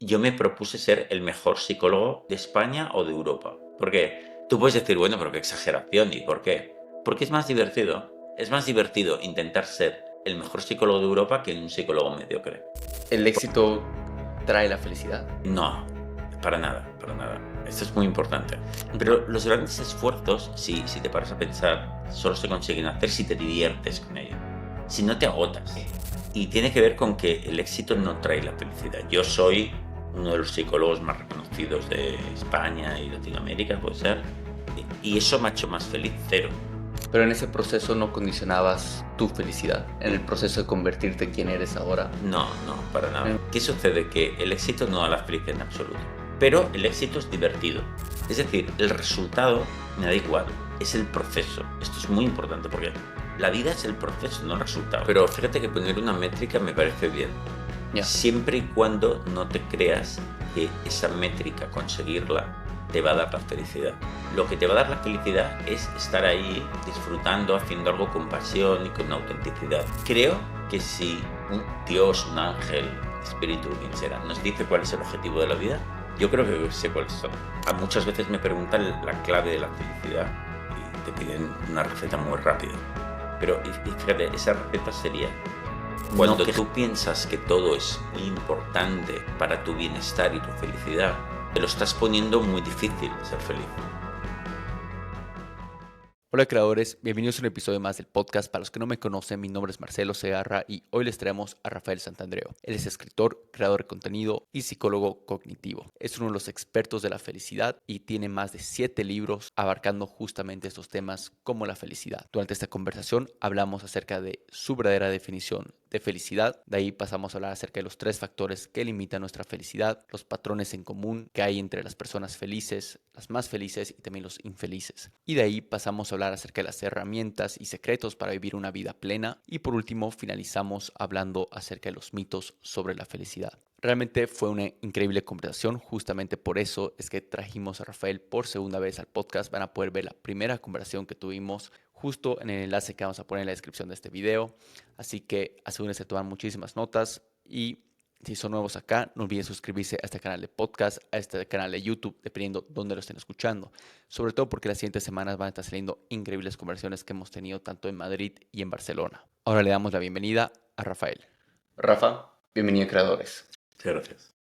yo me propuse ser el mejor psicólogo de España o de Europa. Porque tú puedes decir, bueno, pero qué exageración, ¿y por qué? Porque es más divertido. Es más divertido intentar ser el mejor psicólogo de Europa que un psicólogo mediocre. ¿El éxito trae la felicidad? No, para nada, para nada. Esto es muy importante. Pero los grandes esfuerzos, si te paras a pensar, solo se consiguen hacer si te diviertes con ello. Si no te agotas. Y tiene que ver con que el éxito no trae la felicidad. Yo soy uno de los psicólogos más reconocidos de España y Latinoamérica, puede ser. Y eso me ha hecho más feliz, cero. Pero en ese proceso no condicionabas tu felicidad, en el proceso de convertirte en quien eres ahora. No, no, para nada. ¿Qué sucede? Que el éxito no da la felicidad en absoluto. Pero el éxito es divertido. Es decir, el resultado me da igual. Es el proceso. Esto es muy importante porque la vida es el proceso, no el resultado. Pero fíjate que poner una métrica me parece bien. Ya. Siempre y cuando no te creas que esa métrica, conseguirla, te va a dar la felicidad. Lo que te va a dar la felicidad es estar ahí disfrutando, haciendo algo con pasión y con autenticidad. Creo que si un Dios, un ángel, espíritu, quien sea, nos dice cuál es el objetivo de la vida, yo creo que sé cuáles son. Muchas veces me preguntan la clave de la felicidad y te piden una receta muy rápida. Pero fíjate, esa receta sería: cuando tú piensas que todo es muy importante para tu bienestar y tu felicidad, te lo estás poniendo muy difícil ser feliz. Hola creadores, bienvenidos a un episodio más del podcast. Para los que no me conocen, mi nombre es Marcelo Segarra y hoy les traemos a Rafael Santandreu. Él es escritor, creador de contenido y psicólogo cognitivo. Es uno de los expertos de la felicidad y tiene más de 7 libros abarcando justamente estos temas como la felicidad. Durante esta conversación hablamos acerca de su verdadera definición de felicidad. De ahí pasamos a hablar acerca de los 3 factores que limitan nuestra felicidad, los patrones en común que hay entre las personas felices, las más felices y también los infelices. Y de ahí pasamos a hablar acerca de las herramientas y secretos para vivir una vida plena. Y por último finalizamos hablando acerca de los mitos sobre la felicidad. Realmente fue una increíble conversación, justamente por eso es que trajimos a Rafael por segunda vez al podcast. Van a poder ver la primera conversación que tuvimos justo en el enlace que vamos a poner en la descripción de este video. Así que asegúrense de tomar muchísimas notas y si son nuevos acá, no olviden suscribirse a este canal de podcast, a este canal de YouTube, dependiendo de dónde lo estén escuchando. Sobre todo porque las siguientes semanas van a estar saliendo increíbles conversaciones que hemos tenido tanto en Madrid y en Barcelona. Ahora le damos la bienvenida a Rafael. Rafa, bienvenido a Creadores. Muchas gracias.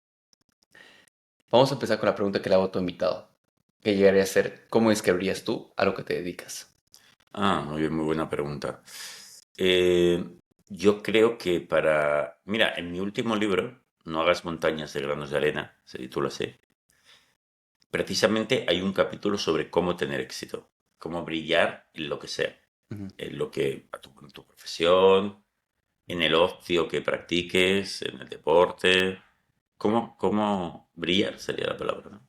Vamos a empezar con la pregunta que le hago a tu invitado, que llegaría a ser, ¿cómo describirías tú a lo que te dedicas? Muy bien, muy buena pregunta. Yo creo que Mira, en mi último libro, No hagas montañas de granos de arena, se titula así, precisamente hay un capítulo sobre cómo tener éxito, cómo brillar en lo que sea, Ujú. en lo que, en tu profesión, en el ocio que practiques, en el deporte, cómo brillar sería la palabra, ¿no?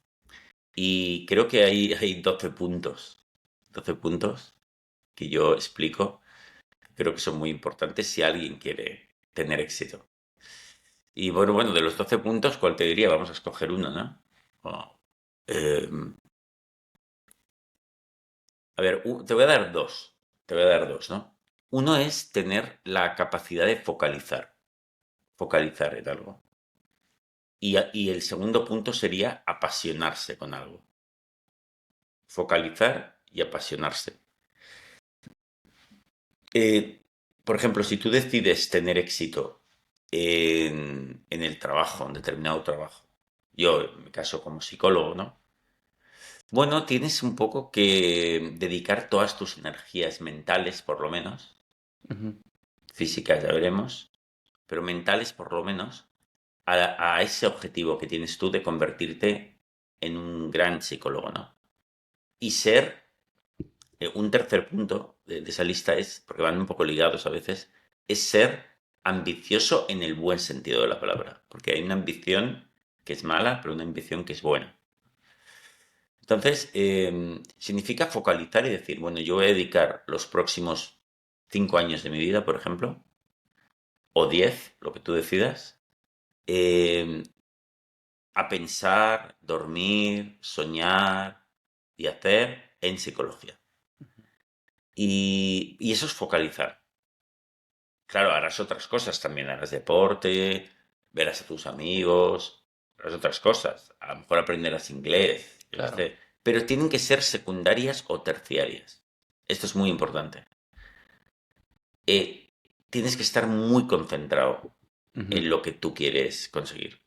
Y creo que hay 12 puntos, 12 puntos que yo explico, creo que son muy importantes si alguien quiere tener éxito. Y bueno, de los 12 puntos, ¿cuál te diría? Vamos a escoger uno, ¿no? Oh, eh, a ver, te voy a dar dos. Te voy a dar dos, ¿no? Uno es tener la capacidad de focalizar en algo. Y el segundo punto sería apasionarse con algo. Focalizar y apasionarse. Eh, por ejemplo, si tú decides tener éxito en el trabajo, en determinado trabajo, yo en mi caso como psicólogo, ¿no? Bueno, tienes un poco que dedicar todas tus energías mentales, por lo menos, Ujú. físicas ya veremos, pero mentales por lo menos, a ese objetivo que tienes tú de convertirte en un gran psicólogo, ¿no? Y ser, un tercer punto de esa lista es, porque van un poco ligados a veces, es ser ambicioso en el buen sentido de la palabra, porque hay una ambición que es mala, pero una ambición que es buena. Entonces, significa focalizar y decir, bueno, yo voy a dedicar los próximos 5 años de mi vida, por ejemplo, o 10, lo que tú decidas, eh, a pensar, dormir, soñar y hacer en psicología. Y eso es focalizar. Claro, harás otras cosas también, harás deporte, verás a tus amigos, las otras cosas. A lo mejor aprenderás inglés, yo qué Claro. sé. Pero tienen que ser secundarias o terciarias. Esto es muy importante. Tienes que estar muy concentrado Ujú. en lo que tú quieres conseguir.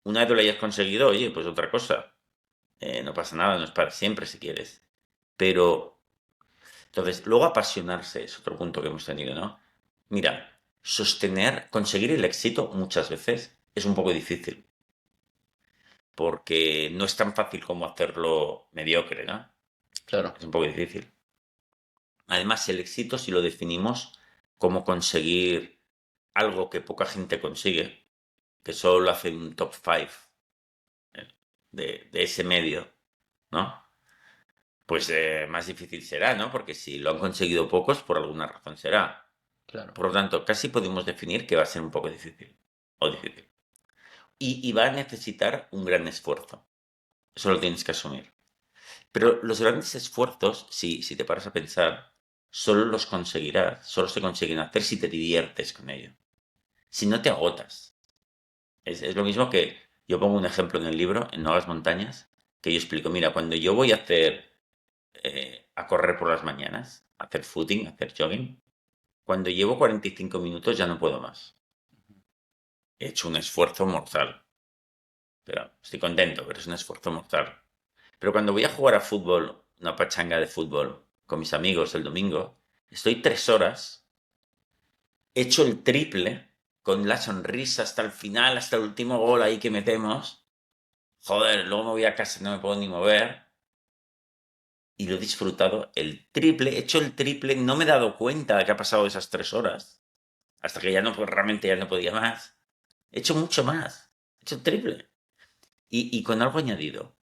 Una vez lo hayas conseguido, oye, pues otra cosa. No pasa nada, no es para siempre si quieres. Pero, entonces, luego apasionarse es otro punto que hemos tenido, ¿no? Mira, conseguir el éxito muchas veces es un poco difícil, porque no es tan fácil como hacerlo mediocre, ¿no? Claro. Es un poco difícil. Además, el éxito, si lo definimos como conseguir algo que poca gente consigue, que solo hace un top 5 de ese medio, ¿no? Pues más difícil será, ¿no? Porque si lo han conseguido pocos, por alguna razón será. Claro. Por lo tanto, casi podemos definir que va a ser un poco difícil. O difícil. Y va a necesitar un gran esfuerzo. Eso lo tienes que asumir. Pero los grandes esfuerzos, si te paras a pensar, solo los conseguirás, solo se consiguen hacer si te diviertes con ello. Si no te agotas. Es lo mismo que yo pongo un ejemplo en el libro, en Nuevas Montañas, que yo explico, mira, cuando yo voy a correr por las mañanas, a hacer footing, a hacer jogging, cuando llevo 45 minutos ya no puedo más. He hecho un esfuerzo mortal. Pero estoy contento, pero es un esfuerzo mortal. Pero cuando voy a jugar a fútbol, una pachanga de fútbol, con mis amigos el domingo, estoy 3 horas, he hecho el triple, con la sonrisa hasta el final, hasta el último gol ahí que metemos. Joder, luego me voy a casa y no me puedo ni mover. Y lo he disfrutado el triple, he hecho el triple, no me he dado cuenta de que ha pasado esas 3 horas. Hasta que ya no, pues realmente ya no podía más. He hecho mucho más. He hecho el triple. Y con algo añadido.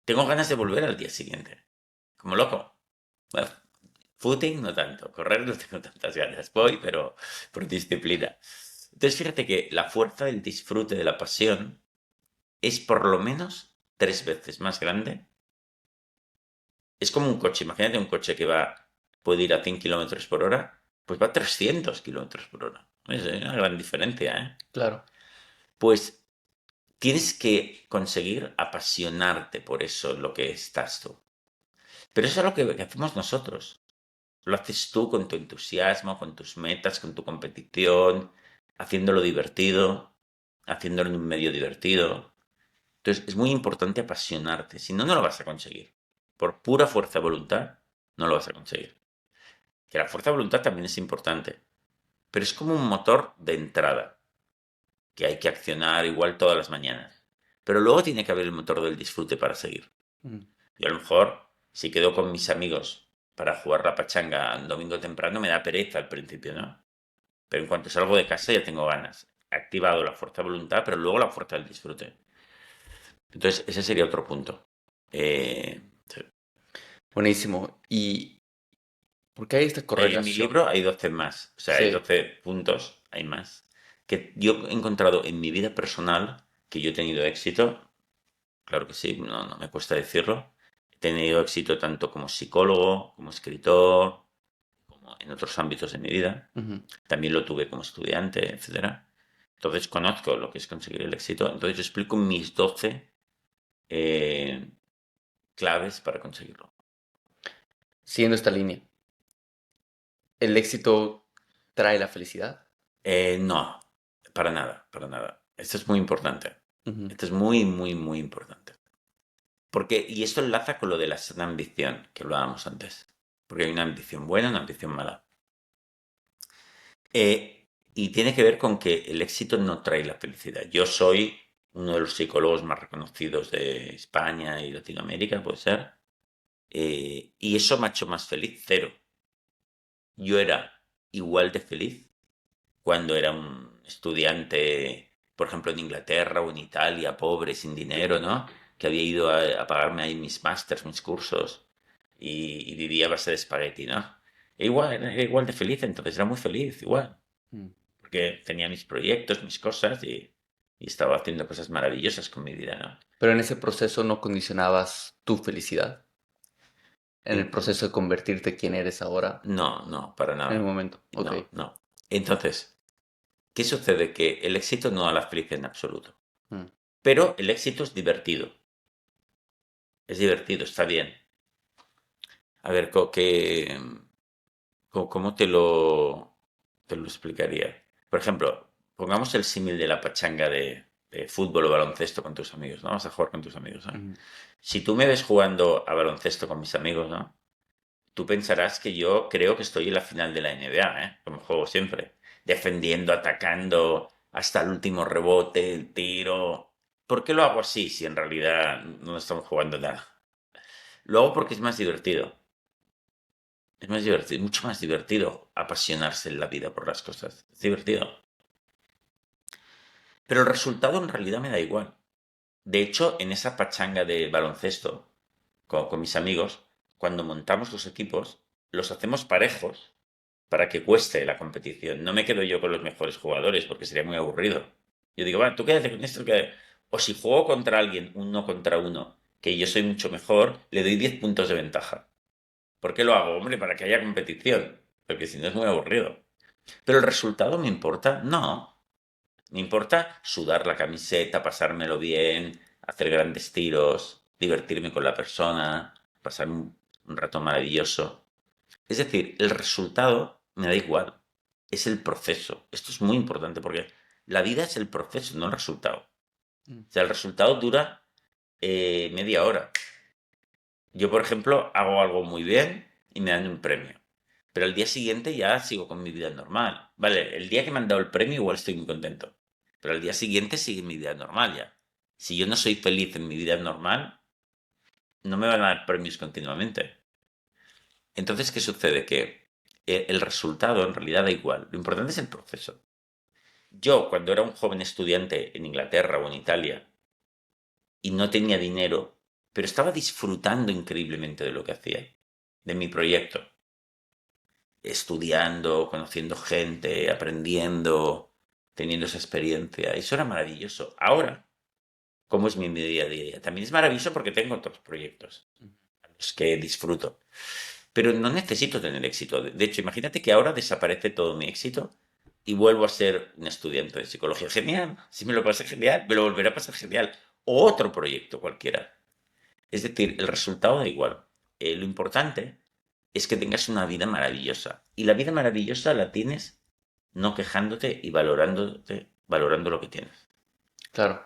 Tengo ganas de volver al día siguiente. Como loco. Bueno, footing no tanto. Correr no tengo tantas ganas. Voy, pero por disciplina. Entonces fíjate que la fuerza del disfrute, de la pasión, es por lo menos 3 veces más grande. Es como un coche. Imagínate un coche que puede ir a 100 kilómetros por hora. Pues va a 300 kilómetros por hora. Es una gran diferencia, ¿eh? Claro. Pues tienes que conseguir apasionarte por eso, lo que estás tú. Pero eso es lo que hacemos nosotros. Lo haces tú con tu entusiasmo, con tus metas, con tu competición, haciéndolo divertido, haciéndolo en un medio divertido. Entonces es muy importante apasionarte, si no, no lo vas a conseguir. Por pura fuerza de voluntad, no lo vas a conseguir. Que la fuerza de voluntad también es importante, pero es como un motor de entrada, que hay que accionar igual todas las mañanas. Pero luego tiene que haber el motor del disfrute para seguir. Mm. Y a lo mejor, si quedo con mis amigos para jugar la pachanga un domingo temprano, me da pereza al principio, ¿no? Pero en cuanto salgo de casa ya tengo ganas. He activado la fuerza de voluntad, pero luego la fuerza del disfrute. Entonces, ese sería otro punto. Sí. Buenísimo. ¿Y por qué hay esta En mi correlación? libro hay 12 más, o sea, hay Sí. 12 puntos, hay más, que yo he encontrado en mi vida personal que yo he tenido éxito. Claro que sí, no me cuesta decirlo. He tenido éxito tanto como psicólogo, como escritor, como en otros ámbitos de mi vida. Ujú. También lo tuve como estudiante, etcétera. Entonces conozco lo que es conseguir el éxito. Entonces yo explico mis 12 eh, claves para conseguirlo. Siguiendo esta línea, ¿el éxito trae la felicidad? No, para nada, para nada. Esto es muy importante. Ujú. Esto es muy, muy, muy importante. Y esto enlaza con lo de la sana ambición que hablábamos antes. Porque hay una ambición buena y una ambición mala. Y tiene que ver con que el éxito no trae la felicidad. Yo soy uno de los psicólogos más reconocidos de España y Latinoamérica, puede ser. Y eso me ha hecho más feliz, cero. Yo era igual de feliz cuando era un estudiante, por ejemplo, en Inglaterra o en Italia, pobre, sin dinero, ¿no? Que había ido a pagarme ahí mis másters, mis cursos, y vivía a base de espagueti, ¿no? Era igual de feliz, entonces era muy feliz, igual, Mm. porque tenía mis proyectos, mis cosas, y estaba haciendo cosas maravillosas con mi vida, ¿no? Pero en ese proceso no condicionabas tu felicidad. En el En- proceso de convertirte quien eres ahora, no, no, para en el nada. momento. Ok. No, no. Entonces, ¿qué sucede? Que el éxito no da la felicidad en absoluto. Mm. Pero el éxito es divertido. Es divertido, está bien. A ver, ¿cómo te lo explicaría? Por ejemplo, pongamos el símil de la pachanga de fútbol o baloncesto con tus amigos, ¿no? Vas a jugar con tus amigos, ¿no? Ujú. Si tú me ves jugando a baloncesto con mis amigos, ¿no? Tú pensarás que yo creo que estoy en la final de la NBA, ¿eh? Como juego siempre. Defendiendo, atacando, hasta el último rebote, el tiro. ¿Por qué lo hago así si en realidad no estamos jugando nada? Lo hago porque es más divertido. Es más divertido, mucho más divertido apasionarse en la vida por las cosas. Es divertido. Pero el resultado en realidad me da igual. De hecho, en esa pachanga de baloncesto con mis amigos, cuando montamos los equipos, los hacemos parejos para que cueste la competición. No me quedo yo con los mejores jugadores porque sería muy aburrido. Yo digo, va, tú quédate con esto. O si juego contra alguien, uno contra uno, que yo soy mucho mejor, le doy 10 puntos de ventaja. ¿Por qué lo hago? Hombre, para que haya competición. Porque si no es muy aburrido. ¿Pero el resultado me importa? No. Me importa sudar la camiseta, pasármelo bien, hacer grandes tiros, divertirme con la persona, pasar un rato maravilloso. Es decir, el resultado me da igual. Es el proceso. Esto es muy importante porque la vida es el proceso, no el resultado. Mm. O sea, el resultado dura media hora. Yo, por ejemplo, hago algo muy bien y me dan un premio. Pero al día siguiente ya sigo con mi vida normal. Vale, el día que me han dado el premio igual estoy muy contento. Pero al día siguiente sigue mi vida normal ya. Si yo no soy feliz en mi vida normal, no me van a dar premios continuamente. Entonces, ¿qué sucede? Que el resultado en realidad da igual. Lo importante es el proceso. Yo, cuando era un joven estudiante en Inglaterra o en Italia y no tenía dinero, pero estaba disfrutando increíblemente de lo que hacía, de mi proyecto, estudiando, conociendo gente, aprendiendo, teniendo esa experiencia. Eso era maravilloso. Ahora, ¿cómo es mi día a día? También es maravilloso porque tengo otros proyectos a los que disfruto. Pero no necesito tener éxito. De hecho, imagínate que ahora desaparece todo mi éxito y vuelvo a ser un estudiante de psicología. Genial. Si me lo pasé genial, me lo volverá a pasar genial. O otro proyecto cualquiera. Es decir, el resultado da igual. Lo importante es que tengas una vida maravillosa. Y la vida maravillosa la tienes no quejándote y valorando lo que tienes. Claro.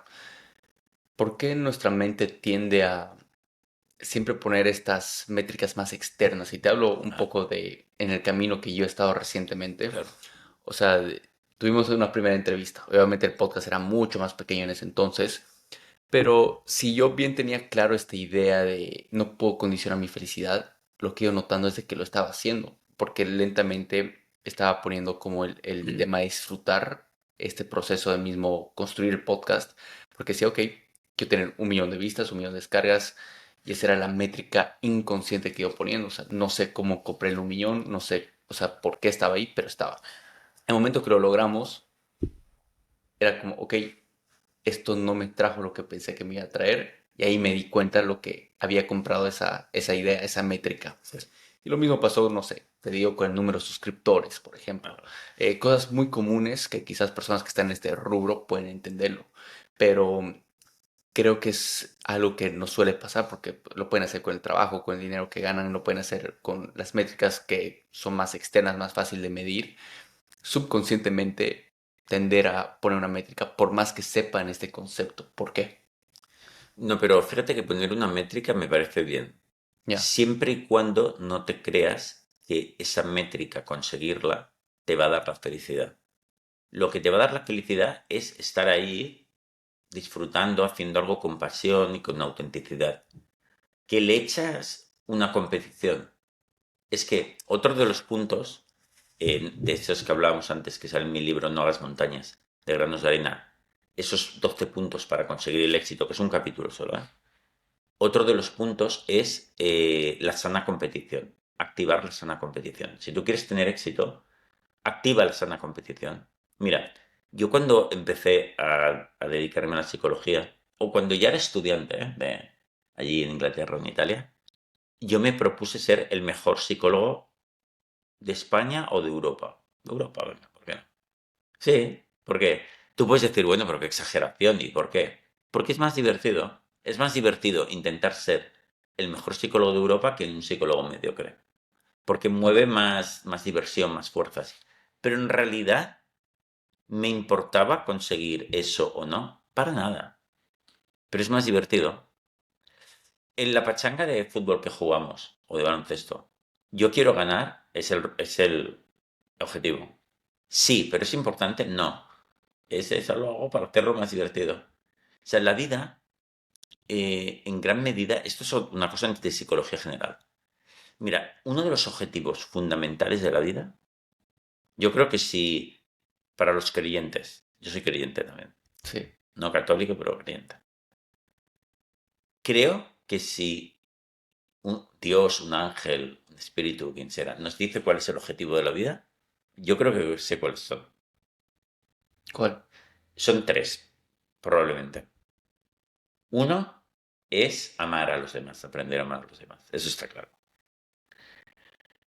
¿Por qué nuestra mente tiende a siempre poner estas métricas más externas? Y te hablo un Ah, poco de en el camino que yo he estado recientemente. claro. O sea, tuvimos una primera entrevista. Obviamente el podcast era mucho más pequeño en ese entonces. Pero si yo bien tenía claro esta idea de no puedo condicionar mi felicidad, lo que yo notando es de que lo estaba haciendo. Porque lentamente estaba poniendo como el tema de disfrutar este proceso de mismo construir el podcast. Porque decía, ok, quiero tener 1 millón de vistas, 1 millón de descargas. Y esa era la métrica inconsciente que iba poniendo. O sea, no sé cómo compré el 1 millón, no sé, o sea, por qué estaba ahí, pero estaba. El momento que lo logramos, era como, ok, esto no me trajo lo que pensé que me iba a traer. Y ahí me di cuenta de lo que había comprado esa idea, esa métrica. Sí. Y lo mismo pasó, no sé, te digo, con el número de suscriptores, por ejemplo. Ah, Cosas muy comunes que quizás personas que están en este rubro pueden entenderlo. Pero creo que es algo que no suele pasar porque lo pueden hacer con el trabajo, con el dinero que ganan, lo pueden hacer con las métricas que son más externas, más fácil de medir. Subconscientemente tender a poner una métrica por más que sepan este concepto. ¿Por qué? no, pero fíjate que poner una métrica me parece bien. Ya. Siempre y cuando no te creas que esa métrica, conseguirla, te va a dar la felicidad. Lo que te va a dar la felicidad es estar ahí disfrutando, haciendo algo con pasión y con autenticidad. Que le echas una competición. Es que otro de los puntos, de esos que hablábamos antes, que sale en mi libro No hagas montañas, de granos de arena, esos 12 puntos para conseguir el éxito, que es un capítulo solo, ¿eh? Otro de los puntos es la sana competición, activar la sana competición. Si tú quieres tener éxito, activa la sana competición. Mira, yo cuando empecé a dedicarme a la psicología, o cuando ya era estudiante, allí en Inglaterra o en Italia, yo me propuse ser el mejor psicólogo de España o de Europa. De Europa, venga, ¿por qué no? Sí, porque tú puedes decir, bueno, pero qué exageración, ¿y por qué? Porque es más divertido. Es más divertido intentar ser el mejor psicólogo de Europa que un psicólogo mediocre. Porque mueve más diversión, más fuerzas. Pero en realidad, ¿me importaba conseguir eso o no? Para nada. Pero es más divertido. En la pachanga de fútbol que jugamos, o de baloncesto, yo quiero ganar, es el objetivo. Sí, pero es importante, no. Eso lo hago para hacerlo más divertido. O sea, en la vida, en gran medida, esto es una cosa de psicología general. Mira, uno de los objetivos fundamentales de la vida, yo creo que si para los creyentes, yo soy creyente también, Sí. no católico, pero creyente. Creo que si un Dios, un ángel, un espíritu, quien sea, nos dice cuál es el objetivo de la vida, yo creo que sé cuáles son. ¿Cuál? Son tres, probablemente. Uno es amar a los demás, aprender a amar a los demás. Eso está claro.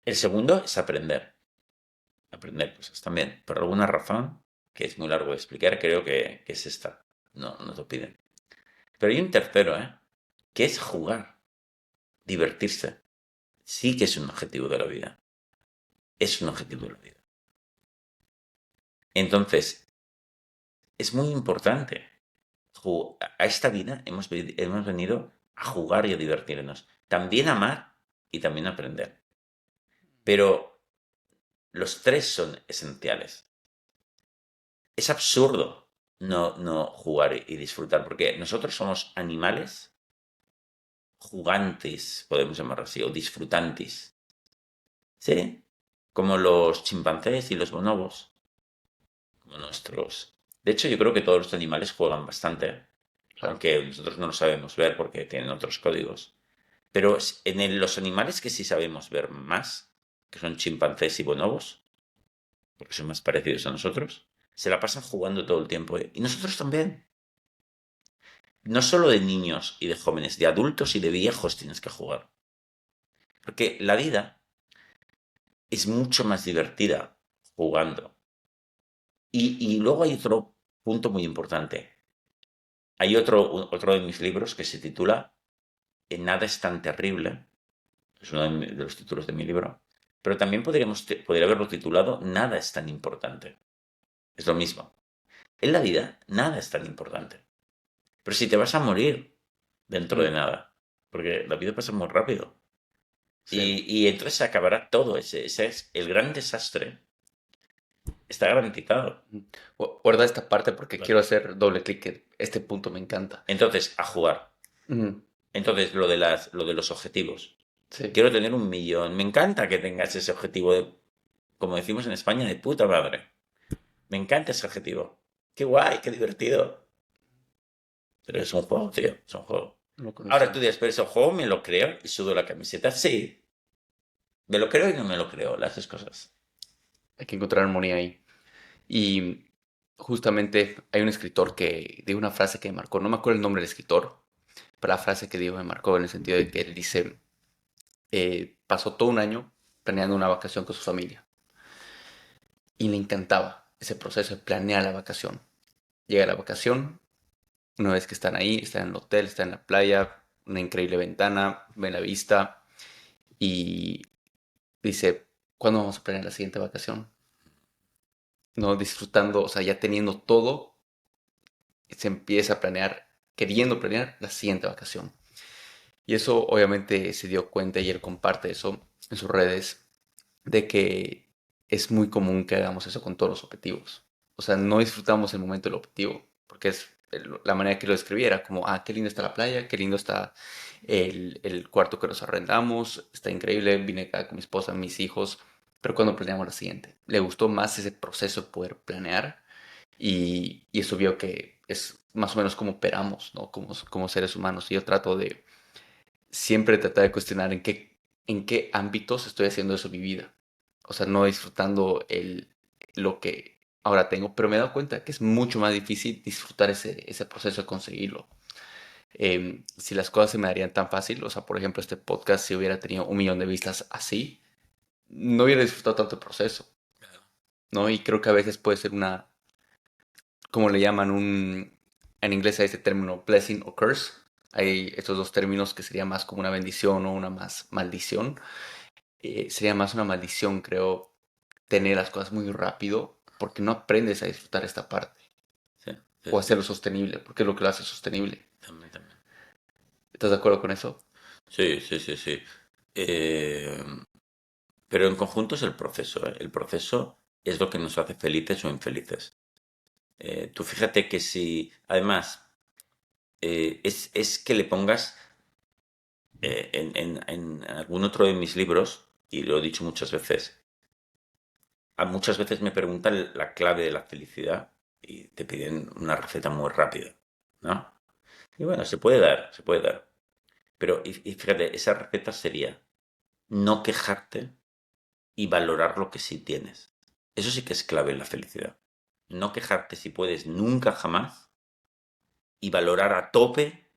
El segundo es aprender. Aprender cosas también. Por alguna razón, que es muy largo de explicar, creo que es esta. No te piden. Pero hay un tercero, ¿eh? Que es jugar, divertirse. Sí que es un objetivo de la vida. Es un objetivo de la vida. Entonces, es muy importante. A esta vida hemos venido a jugar y a divertirnos. También a amar y también a aprender. Pero los tres son esenciales. Es absurdo no jugar y disfrutar, porque nosotros somos animales jugantes, podemos llamarlo así, o disfrutantes. ¿Sí? Como los chimpancés y los bonobos, como nuestros. De hecho, yo creo que todos los animales juegan bastante, Claro. aunque nosotros no lo sabemos ver porque tienen otros códigos. Pero los animales que sí sabemos ver más, que son chimpancés y bonobos, porque son más parecidos a nosotros, se la pasan jugando todo el tiempo. ¿Eh? Y nosotros también. No solo de niños y de jóvenes, de adultos y de viejos tienes que jugar. Porque la vida es mucho más divertida jugando. Y luego hay otro punto muy importante. Hay otro de mis libros que se titula Nada es tan terrible. Es uno de los títulos de mi libro. Pero también podría haberlo titulado Nada es tan importante. Es lo mismo. En la vida, nada es tan importante. Pero si te vas a morir dentro de Mm, nada, porque la vida pasa muy rápido. sí. Y entonces se acabará todo. Ese es el gran desastre. Está garantizado. Guarda esta parte porque Vale. quiero hacer doble clic. Este punto me encanta. Entonces, a jugar. Mm, Entonces, lo de los objetivos. sí. Quiero tener 1 millón. Me encanta que tengas ese objetivo de, como decimos en España, de puta madre. Me encanta ese objetivo. Qué guay, qué divertido. Pero es un juego, tío. Es un juego. No lo Ahora tú conocía. dirás, pero ese juego me lo creo y sudo la camiseta. Sí. Me lo creo y no me lo creo. Las dos cosas. Hay que encontrar armonía ahí. Y justamente hay un escritor que dio una frase que me marcó. No me acuerdo el nombre del escritor, pero la frase que dijo me marcó en el sentido de que él dice, pasó todo un año planeando una vacación con su familia y le encantaba ese proceso de planear la vacación. Llega la vacación, una vez que están ahí, están en el hotel, están en la playa, una increíble ventana, ven la vista y dice, ¿cuándo vamos a planear la siguiente vacación? No disfrutando, o sea, ya teniendo todo, se empieza a planear, queriendo planear la siguiente vacación. Y eso obviamente se dio cuenta y él comparte eso en sus redes, de que es muy común que hagamos eso con todos los objetivos. O sea, no disfrutamos el momento del objetivo, porque es la manera que lo describiera, como, ah, qué lindo está la playa, qué lindo está el cuarto que nos arrendamos, está increíble, vine acá con mi esposa, mis hijos, pero cuando planeamos la siguiente, le gustó más ese proceso de poder planear y eso vio que es más o menos como operamos, ¿no? Como seres humanos. Y yo trato de siempre tratar de cuestionar en qué ámbitos estoy haciendo eso en mi vida. O sea, no disfrutando lo que ahora tengo, pero me he dado cuenta que es mucho más difícil disfrutar ese proceso de conseguirlo. Si las cosas se me darían tan fácil, o sea, por ejemplo, este podcast, si hubiera tenido 1 millón de vistas así, no hubiera disfrutado tanto el proceso, ¿no? Y creo que a veces puede ser como le llaman, En inglés hay este término blessing o curse. Hay estos dos términos que sería más como una bendición o una más maldición. Sería más una maldición, creo, tener las cosas muy rápido porque no aprendes a disfrutar esta parte Sí, sí, o sí, hacerlo sostenible, porque es lo que lo hace sostenible. también, también. ¿Estás de acuerdo con eso? Sí, sí, sí, sí. Eh, pero en conjunto es el proceso, ¿eh? El proceso es lo que nos hace felices o infelices. Tú fíjate que si, además, es que le pongas en algún otro de mis libros, y lo he dicho muchas veces, muchas veces me preguntan la clave de la felicidad y te piden una receta muy rápida, ¿no? Y bueno, se puede dar, se puede dar. Pero, y fíjate, esa receta sería no quejarte y valorar lo que sí tienes. Eso sí que es clave en la felicidad. No quejarte si puedes nunca jamás y valorar a tope,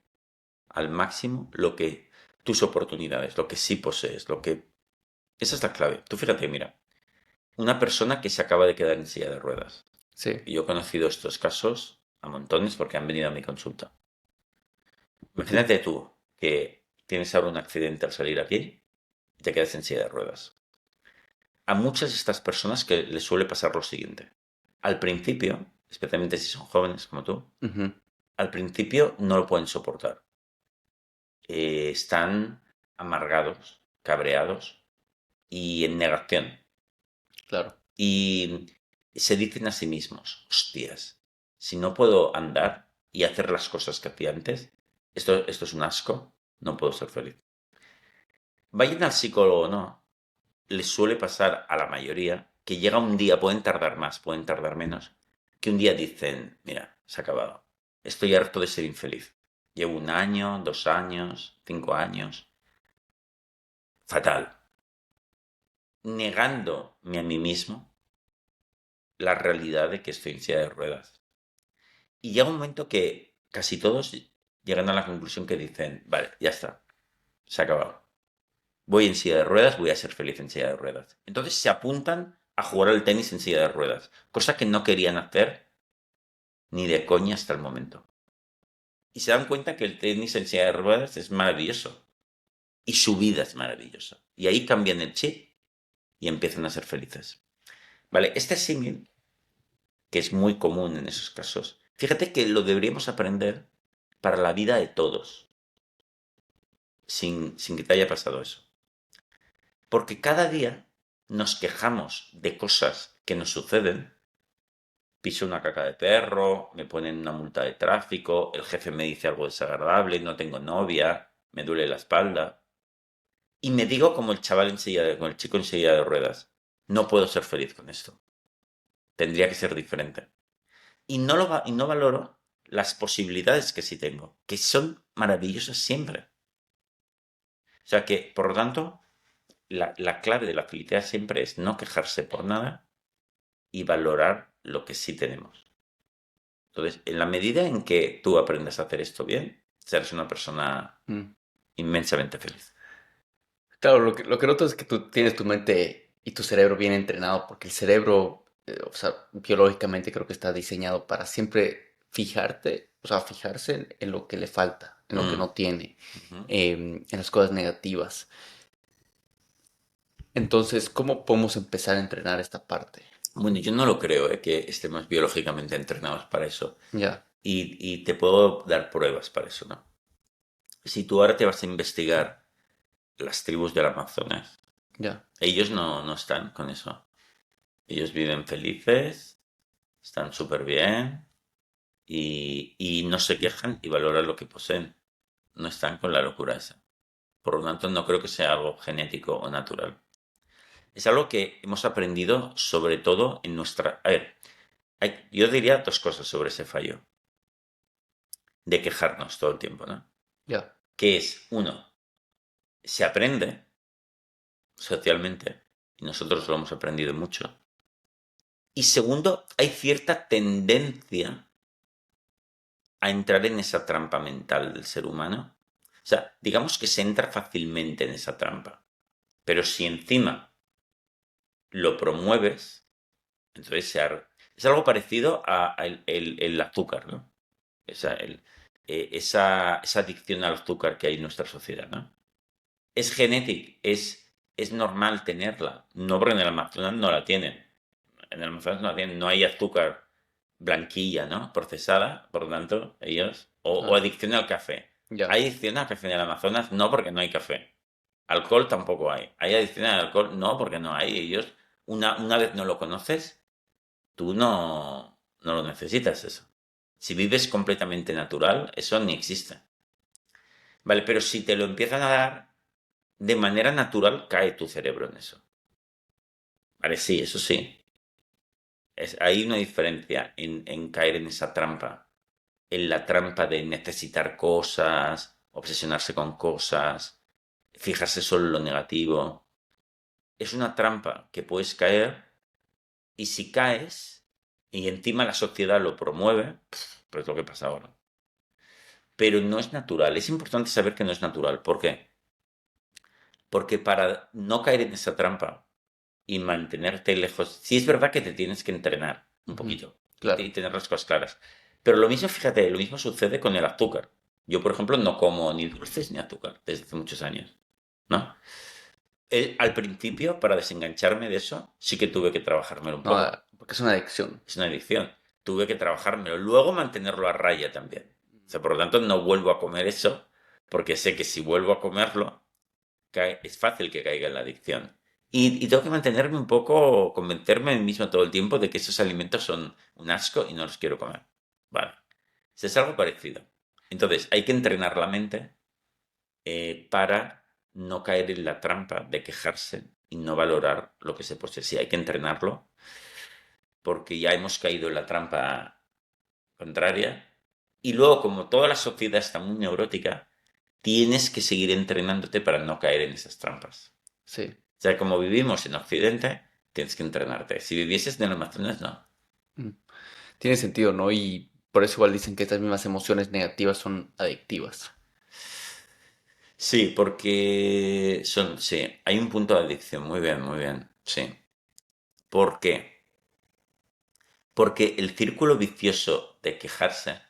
al máximo, lo que tus oportunidades, lo que sí posees, lo que... Esa es la clave. Tú fíjate, mira, una persona que se acaba de quedar en silla de ruedas. Sí. Y yo he conocido estos casos a montones porque han venido a mi consulta. Imagínate tú que tienes ahora un accidente al salir aquí y te quedas en silla de ruedas. A muchas de estas personas que les suele pasar lo siguiente. Al principio, especialmente si son jóvenes como tú, Ujú. al principio no lo pueden soportar. Están amargados, cabreados y en negación. Claro. Y se dicen a sí mismos, hostias, si no puedo andar y hacer las cosas que hacía antes, esto es un asco, no puedo ser feliz. Vayan al psicólogo o no, les suele pasar a la mayoría que llega un día, pueden tardar más, pueden tardar menos, que un día dicen, mira, se ha acabado, estoy harto de ser infeliz. Llevo 1 año, 2 años, 5 años, fatal, negándome a mí mismo la realidad de que estoy en silla de ruedas. Y llega un momento que casi todos llegan a la conclusión que dicen, vale, ya está, se ha acabado. Voy en silla de ruedas, voy a ser feliz en silla de ruedas. Entonces se apuntan a jugar al tenis en silla de ruedas, cosa que no querían hacer ni de coña hasta el momento. Y se dan cuenta que el tenis en silla de ruedas es maravilloso y su vida es maravillosa. Y ahí cambian el chip y empiezan a ser felices. Vale, este símil, que es muy común en esos casos, fíjate que lo deberíamos aprender para la vida de todos, sin que te haya pasado eso. Porque cada día nos quejamos de cosas que nos suceden. Piso una caca de perro, me ponen una multa de tráfico, el jefe me dice algo desagradable, no tengo novia, me duele la espalda. Y me digo como el chaval como el chico en silla de ruedas, no puedo ser feliz con esto. Tendría que ser diferente. Y no valoro las posibilidades que sí tengo, que son maravillosas siempre. O sea que, por lo tanto, la clave de la felicidad siempre es no quejarse por nada y valorar lo que sí tenemos. Entonces, en la medida en que tú aprendas a hacer esto bien, serás una persona Mm. inmensamente feliz. Claro, lo que noto es que tú tienes tu mente y tu cerebro bien entrenado, porque el cerebro, o sea, biológicamente creo que está diseñado para siempre fijarte, o sea, fijarse en lo que le falta, en lo que Mm, no tiene, ujú. en las cosas negativas. Entonces, ¿cómo podemos empezar a entrenar esta parte? Bueno, yo no lo creo, que estemos biológicamente entrenados para eso. Ya, Y te puedo dar pruebas para eso, ¿no? Si tú ahora te vas a investigar las tribus del Amazonas, ya, ellos no están con eso. Ellos viven felices, están súper bien y no se quejan y valoran lo que poseen. No están con la locura esa. Por lo tanto, no creo que sea algo genético o natural. Es algo que hemos aprendido sobre todo en nuestra... A ver, yo diría dos cosas sobre ese fallo, de quejarnos todo el tiempo, ¿no? ya, Que es, uno, se aprende socialmente, y nosotros lo hemos aprendido mucho. Y segundo, hay cierta tendencia a entrar en esa trampa mental del ser humano. O sea, digamos que se entra fácilmente en esa trampa. Pero si encima lo promueves, entonces es algo parecido a el azúcar, ¿no? esa adicción al azúcar que hay en nuestra sociedad, ¿no? Es genética, es normal tenerla, no porque en el Amazonas no la tienen. En el Amazonas no la tienen, no hay azúcar blanquilla, ¿no? Procesada, por lo tanto, ellos, o Ah, adicción al café. ya. ¿Hay adicción al café en el Amazonas? No, porque no hay café. Alcohol tampoco hay. ¿Hay adicción al alcohol? No, porque no hay. Ellos, una vez no lo conoces, tú no lo necesitas eso. Si vives completamente natural, eso ni existe. Vale, pero si te lo empiezan a dar, de manera natural cae tu cerebro en eso. Vale, sí, eso sí. Hay una diferencia en caer en esa trampa. En la trampa de necesitar cosas, obsesionarse con cosas, fijarse solo en lo negativo. Es una trampa que puedes caer y si caes y encima la sociedad lo promueve, pues es lo que pasa ahora. Pero no es natural. Es importante saber que no es natural. ¿Por qué? Porque para no caer en esa trampa y mantenerte lejos, sí es verdad que te tienes que entrenar un Ujú, poquito y claro. tener las cosas claras. Pero lo mismo, fíjate, lo mismo sucede con el azúcar. Yo, por ejemplo, no como ni dulces ni azúcar desde hace muchos años, ¿no? Al principio, para desengancharme de eso, sí que tuve que trabajármelo un No, poco. porque es una adicción. Es una adicción. Tuve que trabajármelo. Luego mantenerlo a raya también. O sea, por lo tanto, no vuelvo a comer eso, porque sé que si vuelvo a comerlo, es fácil que caiga en la adicción. Y tengo que mantenerme un poco, convencerme a mí mismo todo el tiempo de que esos alimentos son un asco y no los quiero comer. Vale. Es algo parecido. Entonces, hay que entrenar la mente para no caer en la trampa de quejarse y no valorar lo que se posee. Sí, hay que entrenarlo porque ya hemos caído en la trampa contraria. Y luego, como toda la sociedad está muy neurótica, tienes que seguir entrenándote para no caer en esas trampas. Sí. O sea, como vivimos en Occidente, tienes que entrenarte. Si vivieses en el Amazonas, no. Mm. Tiene sentido, ¿no? Y por eso igual dicen que estas mismas emociones negativas son adictivas. Sí, porque sí, hay un punto de adicción. Muy bien, sí. ¿Por qué? Porque el círculo vicioso de quejarse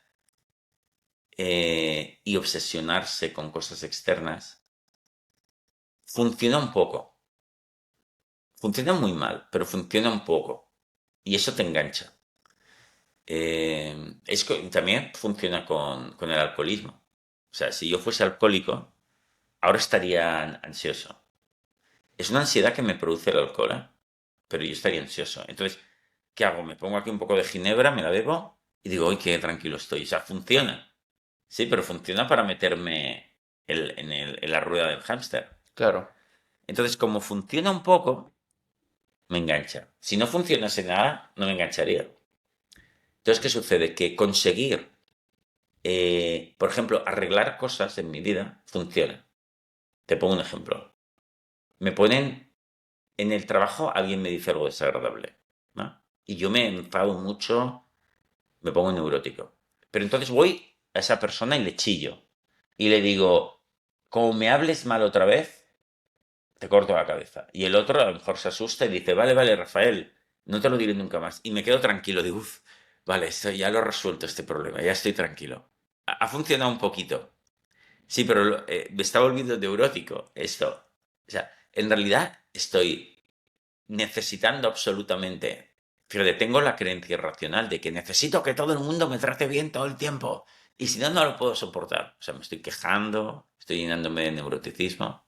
y obsesionarse con cosas externas funciona un poco. Funciona muy mal, pero funciona un poco. Y eso te engancha. También funciona con el alcoholismo. O sea, si yo fuese alcohólico, ahora estaría ansioso. Es una ansiedad que me produce el alcohol, ¿eh? Pero yo estaría ansioso. Entonces, ¿qué hago? Me pongo aquí un poco de ginebra, me la bebo y digo, ¡ay, qué tranquilo estoy! O sea, funciona. Sí, pero funciona para meterme en la rueda del hámster. Claro. Entonces, como funciona un poco, me engancha. Si no funcionase nada, no me engancharía. Entonces, ¿qué sucede? Que conseguir, por ejemplo, arreglar cosas en mi vida funciona. Te pongo un ejemplo. Me ponen en el trabajo, alguien me dice algo desagradable, ¿no? Y yo me enfado mucho, me pongo neurótico. Pero entonces voy a esa persona y le chillo. Y le digo, como me hables mal otra vez, te corto la cabeza. Y el otro a lo mejor se asusta y dice, vale, vale, Rafael, no te lo diré nunca más. Y me quedo tranquilo, digo, uff, vale, ya lo he resuelto este problema, ya estoy tranquilo. Ha funcionado un poquito. Sí, pero me está volviendo neurótico esto. O sea, en realidad estoy necesitando absolutamente. Fíjate, tengo la creencia racional de que necesito que todo el mundo me trate bien todo el tiempo. Y si no, no lo puedo soportar. O sea, me estoy quejando, estoy llenándome de neuroticismo.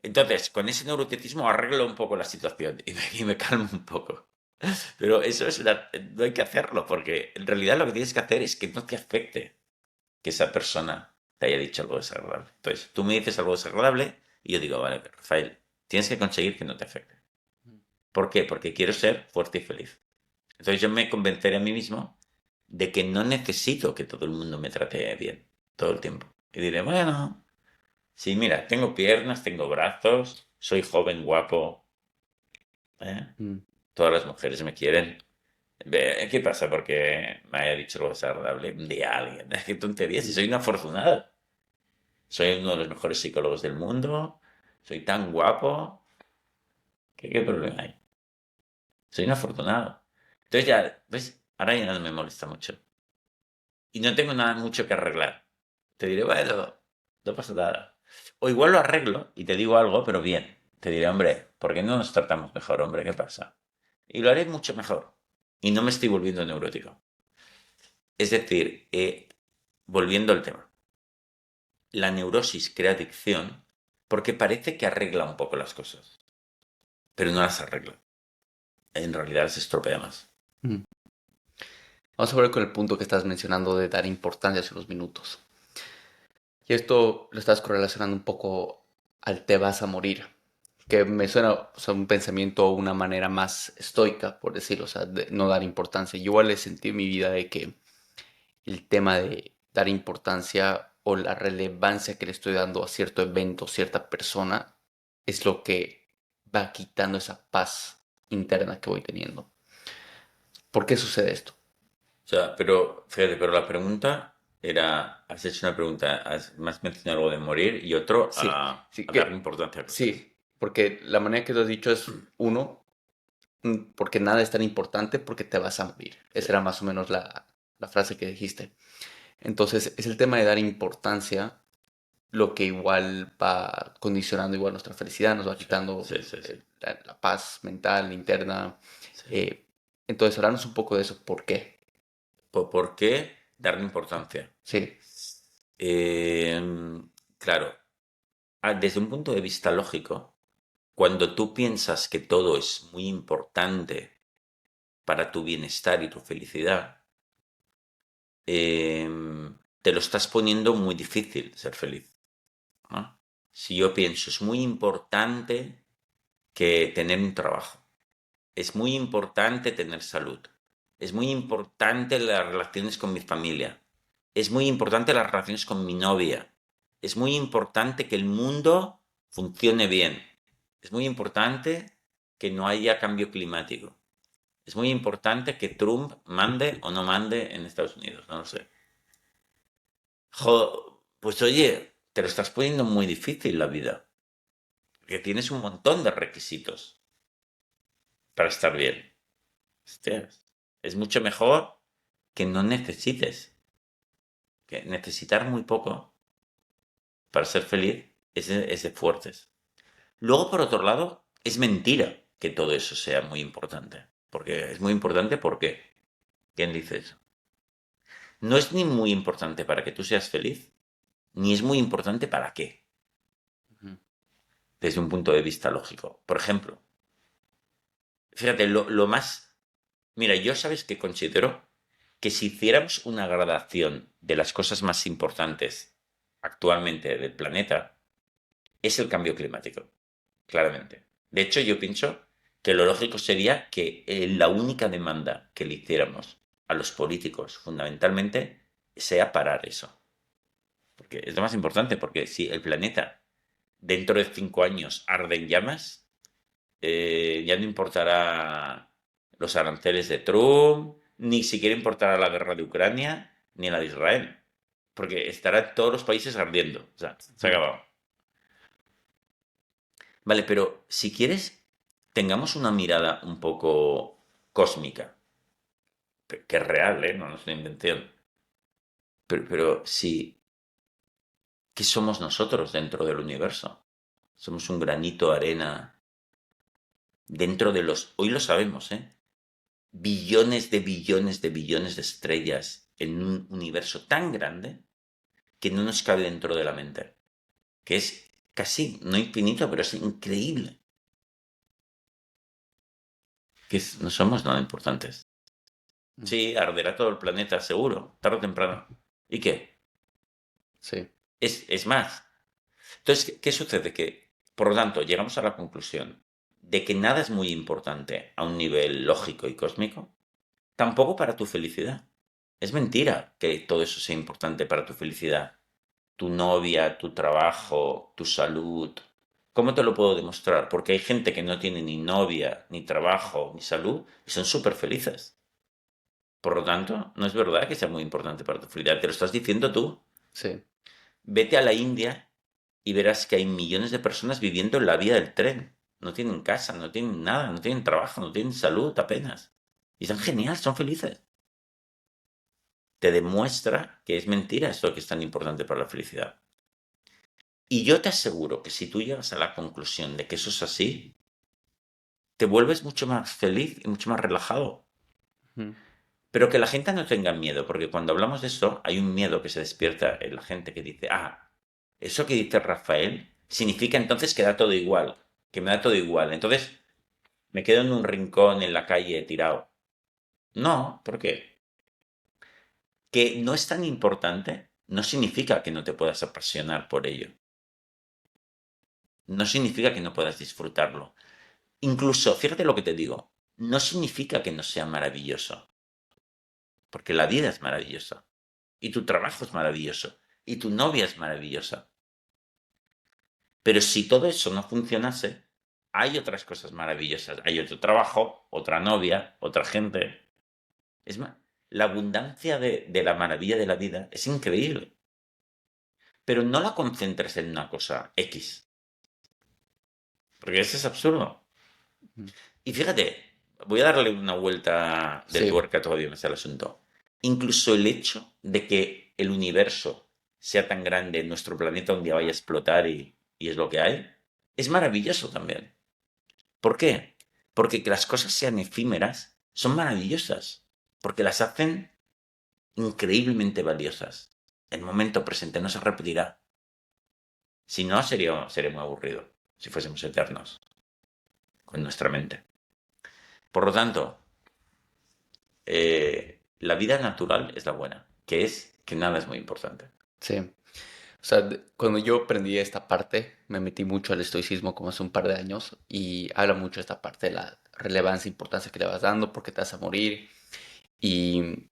Entonces, con ese neuroticismo arreglo un poco la situación y me calmo un poco. Pero eso no hay que hacerlo, porque en realidad lo que tienes que hacer es que no te afecte que esa persona te haya dicho algo desagradable. Entonces, tú me dices algo desagradable y yo digo, vale, Rafael, tienes que conseguir que no te afecte. ¿Por qué? Porque quiero ser fuerte y feliz. Entonces yo me convenceré a mí mismo de que no necesito que todo el mundo me trate bien todo el tiempo. Y diré, bueno, sí, mira, tengo piernas, tengo brazos, soy joven, guapo, ¿eh? Mm. Todas las mujeres me quieren. ¿Qué pasa? Porque me haya dicho algo desagradable un día alguien. Qué tontería, si soy un afortunado. Soy uno de los mejores psicólogos del mundo, soy tan guapo. ¿Qué problema hay? Soy un afortunado. Entonces ya, ¿ves? Ahora ya no me molesta mucho. y no tengo nada mucho que arreglar. Te diré, bueno, no pasa nada. O igual lo arreglo y te digo algo, pero bien. Te diré, hombre, ¿por qué no nos tratamos mejor, hombre? ¿Qué pasa? Y lo haré mucho mejor. Y no me estoy volviendo neurótico. Es decir, volviendo al tema, la neurosis crea adicción porque parece que arregla un poco las cosas, pero no las arregla. En realidad se estropea más. Mm. Vamos a ver con el punto que estás mencionando de dar importancia hace unos minutos. Y esto lo estás correlacionando un poco al te vas a morir, que me suena, o sea, un pensamiento o una manera más estoica, por decirlo, o sea, de no dar importancia. Yo igual he sentido en mi vida de que el tema de dar importancia o la relevancia que le estoy dando a cierto evento, cierta persona, es lo que va quitando esa paz interna que voy teniendo. ¿Por qué sucede esto? O sea, pero fíjate, pero la pregunta era, has hecho una pregunta, me has mencionado algo de morir y otro Sí, sí, a darle importancia a cosas. sí, porque la manera que lo has dicho es uno, porque nada es tan importante porque te vas a morir. Sí, Esa era más o menos la frase que dijiste. Entonces, es el tema de dar importancia lo que igual va condicionando igual nuestra felicidad, nos va sí, quitando sí, sí, sí, la paz mental, interna. sí. eh, entonces, hablarnos un poco de eso. ¿Por qué? ¿Por qué darle importancia? Sí. Claro, desde un punto de vista lógico, cuando tú piensas que todo es muy importante para tu bienestar y tu felicidad, te lo estás poniendo muy difícil ser feliz, ¿no? Si yo pienso, es muy importante que tener un trabajo, es muy importante tener salud, es muy importante las relaciones con mi familia, es muy importante las relaciones con mi novia, es muy importante que el mundo funcione bien, es muy importante que no haya cambio climático, es muy importante que Trump mande o no mande en Estados Unidos, no lo sé. Pues oye, te lo estás poniendo muy difícil la vida, porque tienes un montón de requisitos para estar bien. Hostias, es mucho mejor que no necesites, que necesitar muy poco para ser feliz es de fuertes. Luego, por otro lado, es mentira que todo eso sea muy importante, porque es muy importante porque, ¿quién dice eso? No es ni muy importante para que tú seas feliz, ni es muy importante para qué, Ujú. desde un punto de vista lógico. Por ejemplo, fíjate, lo más... Mira, yo sabes que considero que si hiciéramos una gradación de las cosas más importantes actualmente del planeta, es el cambio climático, claramente. De hecho, yo pienso que lo lógico sería que la única demanda que le hiciéramos a los políticos, fundamentalmente, sea parar eso. Porque es lo más importante, porque si el planeta dentro de 5 años arde en llamas, ya no importará los aranceles de Trump, ni siquiera importará la guerra de Ucrania, ni la de Israel, porque estarán todos los países ardiendo. O sea, se ha Ujú. acabado. Vale, pero si quieres, tengamos una mirada un poco cósmica, que es real, ¿eh? No es una invención. Pero sí, ¿qué somos nosotros dentro del universo? Somos un granito de arena dentro de los... Hoy lo sabemos, ¿eh? Billones de billones de billones de estrellas en un universo tan grande que no nos cabe dentro de la mente. Que es casi, no infinito, pero es increíble. No somos nada importantes. Mm. Sí, arderá todo el planeta, seguro, tarde o temprano. ¿Y qué? Sí. Es más. Entonces, ¿qué sucede? Que, por lo tanto, llegamos a la conclusión de que nada es muy importante a un nivel lógico y cósmico, tampoco para tu felicidad. Es mentira que todo eso sea importante para tu felicidad. Tu novia, tu trabajo, tu salud. ¿Cómo te lo puedo demostrar? Porque hay gente que no tiene ni novia, ni trabajo, ni salud y son súper felices. Por lo tanto, no es verdad que sea muy importante para tu felicidad. Te lo estás diciendo tú. Sí. Vete a la India y verás que hay millones de personas viviendo en la vía del tren. No tienen casa, no tienen nada, no tienen trabajo, no tienen salud apenas. Y están genial, son felices. te demuestra que es mentira esto que es tan importante para la felicidad. Y yo te aseguro que si tú llegas a la conclusión de que eso es así, te vuelves mucho más feliz y mucho más relajado. Ujú. Pero que la gente no tenga miedo, porque cuando hablamos de esto, hay un miedo que se despierta en la gente que dice, eso que dice Rafael significa entonces que da todo igual, que me da todo igual. Entonces me quedo en un rincón en la calle tirado. No, ¿por qué? Que no es tan importante no significa que no te puedas apasionar por ello. No significa que no puedas disfrutarlo. Incluso, fíjate lo que te digo, no significa que no sea maravilloso, porque la vida es maravillosa, y tu trabajo es maravilloso, y tu novia es maravillosa. Pero si todo eso no funcionase, hay otras cosas maravillosas. Hay otro trabajo, otra novia, otra gente. Es más, la abundancia de la maravilla de la vida es increíble. Pero no la concentres en una cosa X, porque eso es absurdo. Ujú. Y fíjate, voy a darle una vuelta de Sí, tuerca todavía más al asunto. Incluso el hecho de que el universo sea tan grande, nuestro planeta un día vaya a explotar y es lo que hay, es maravilloso también. ¿Por qué? Porque que las cosas sean efímeras son maravillosas, porque las hacen increíblemente valiosas. El momento presente no se repetirá. Si no, sería muy aburrido, si fuésemos eternos, con nuestra mente. Por lo tanto, la vida natural es la buena, que es que nada es muy importante. sí. O sea, cuando yo aprendí esta parte, me metí mucho al estoicismo como hace un par de años y habla mucho de esta parte de la relevancia e importancia que le vas dando porque te vas a morir. Y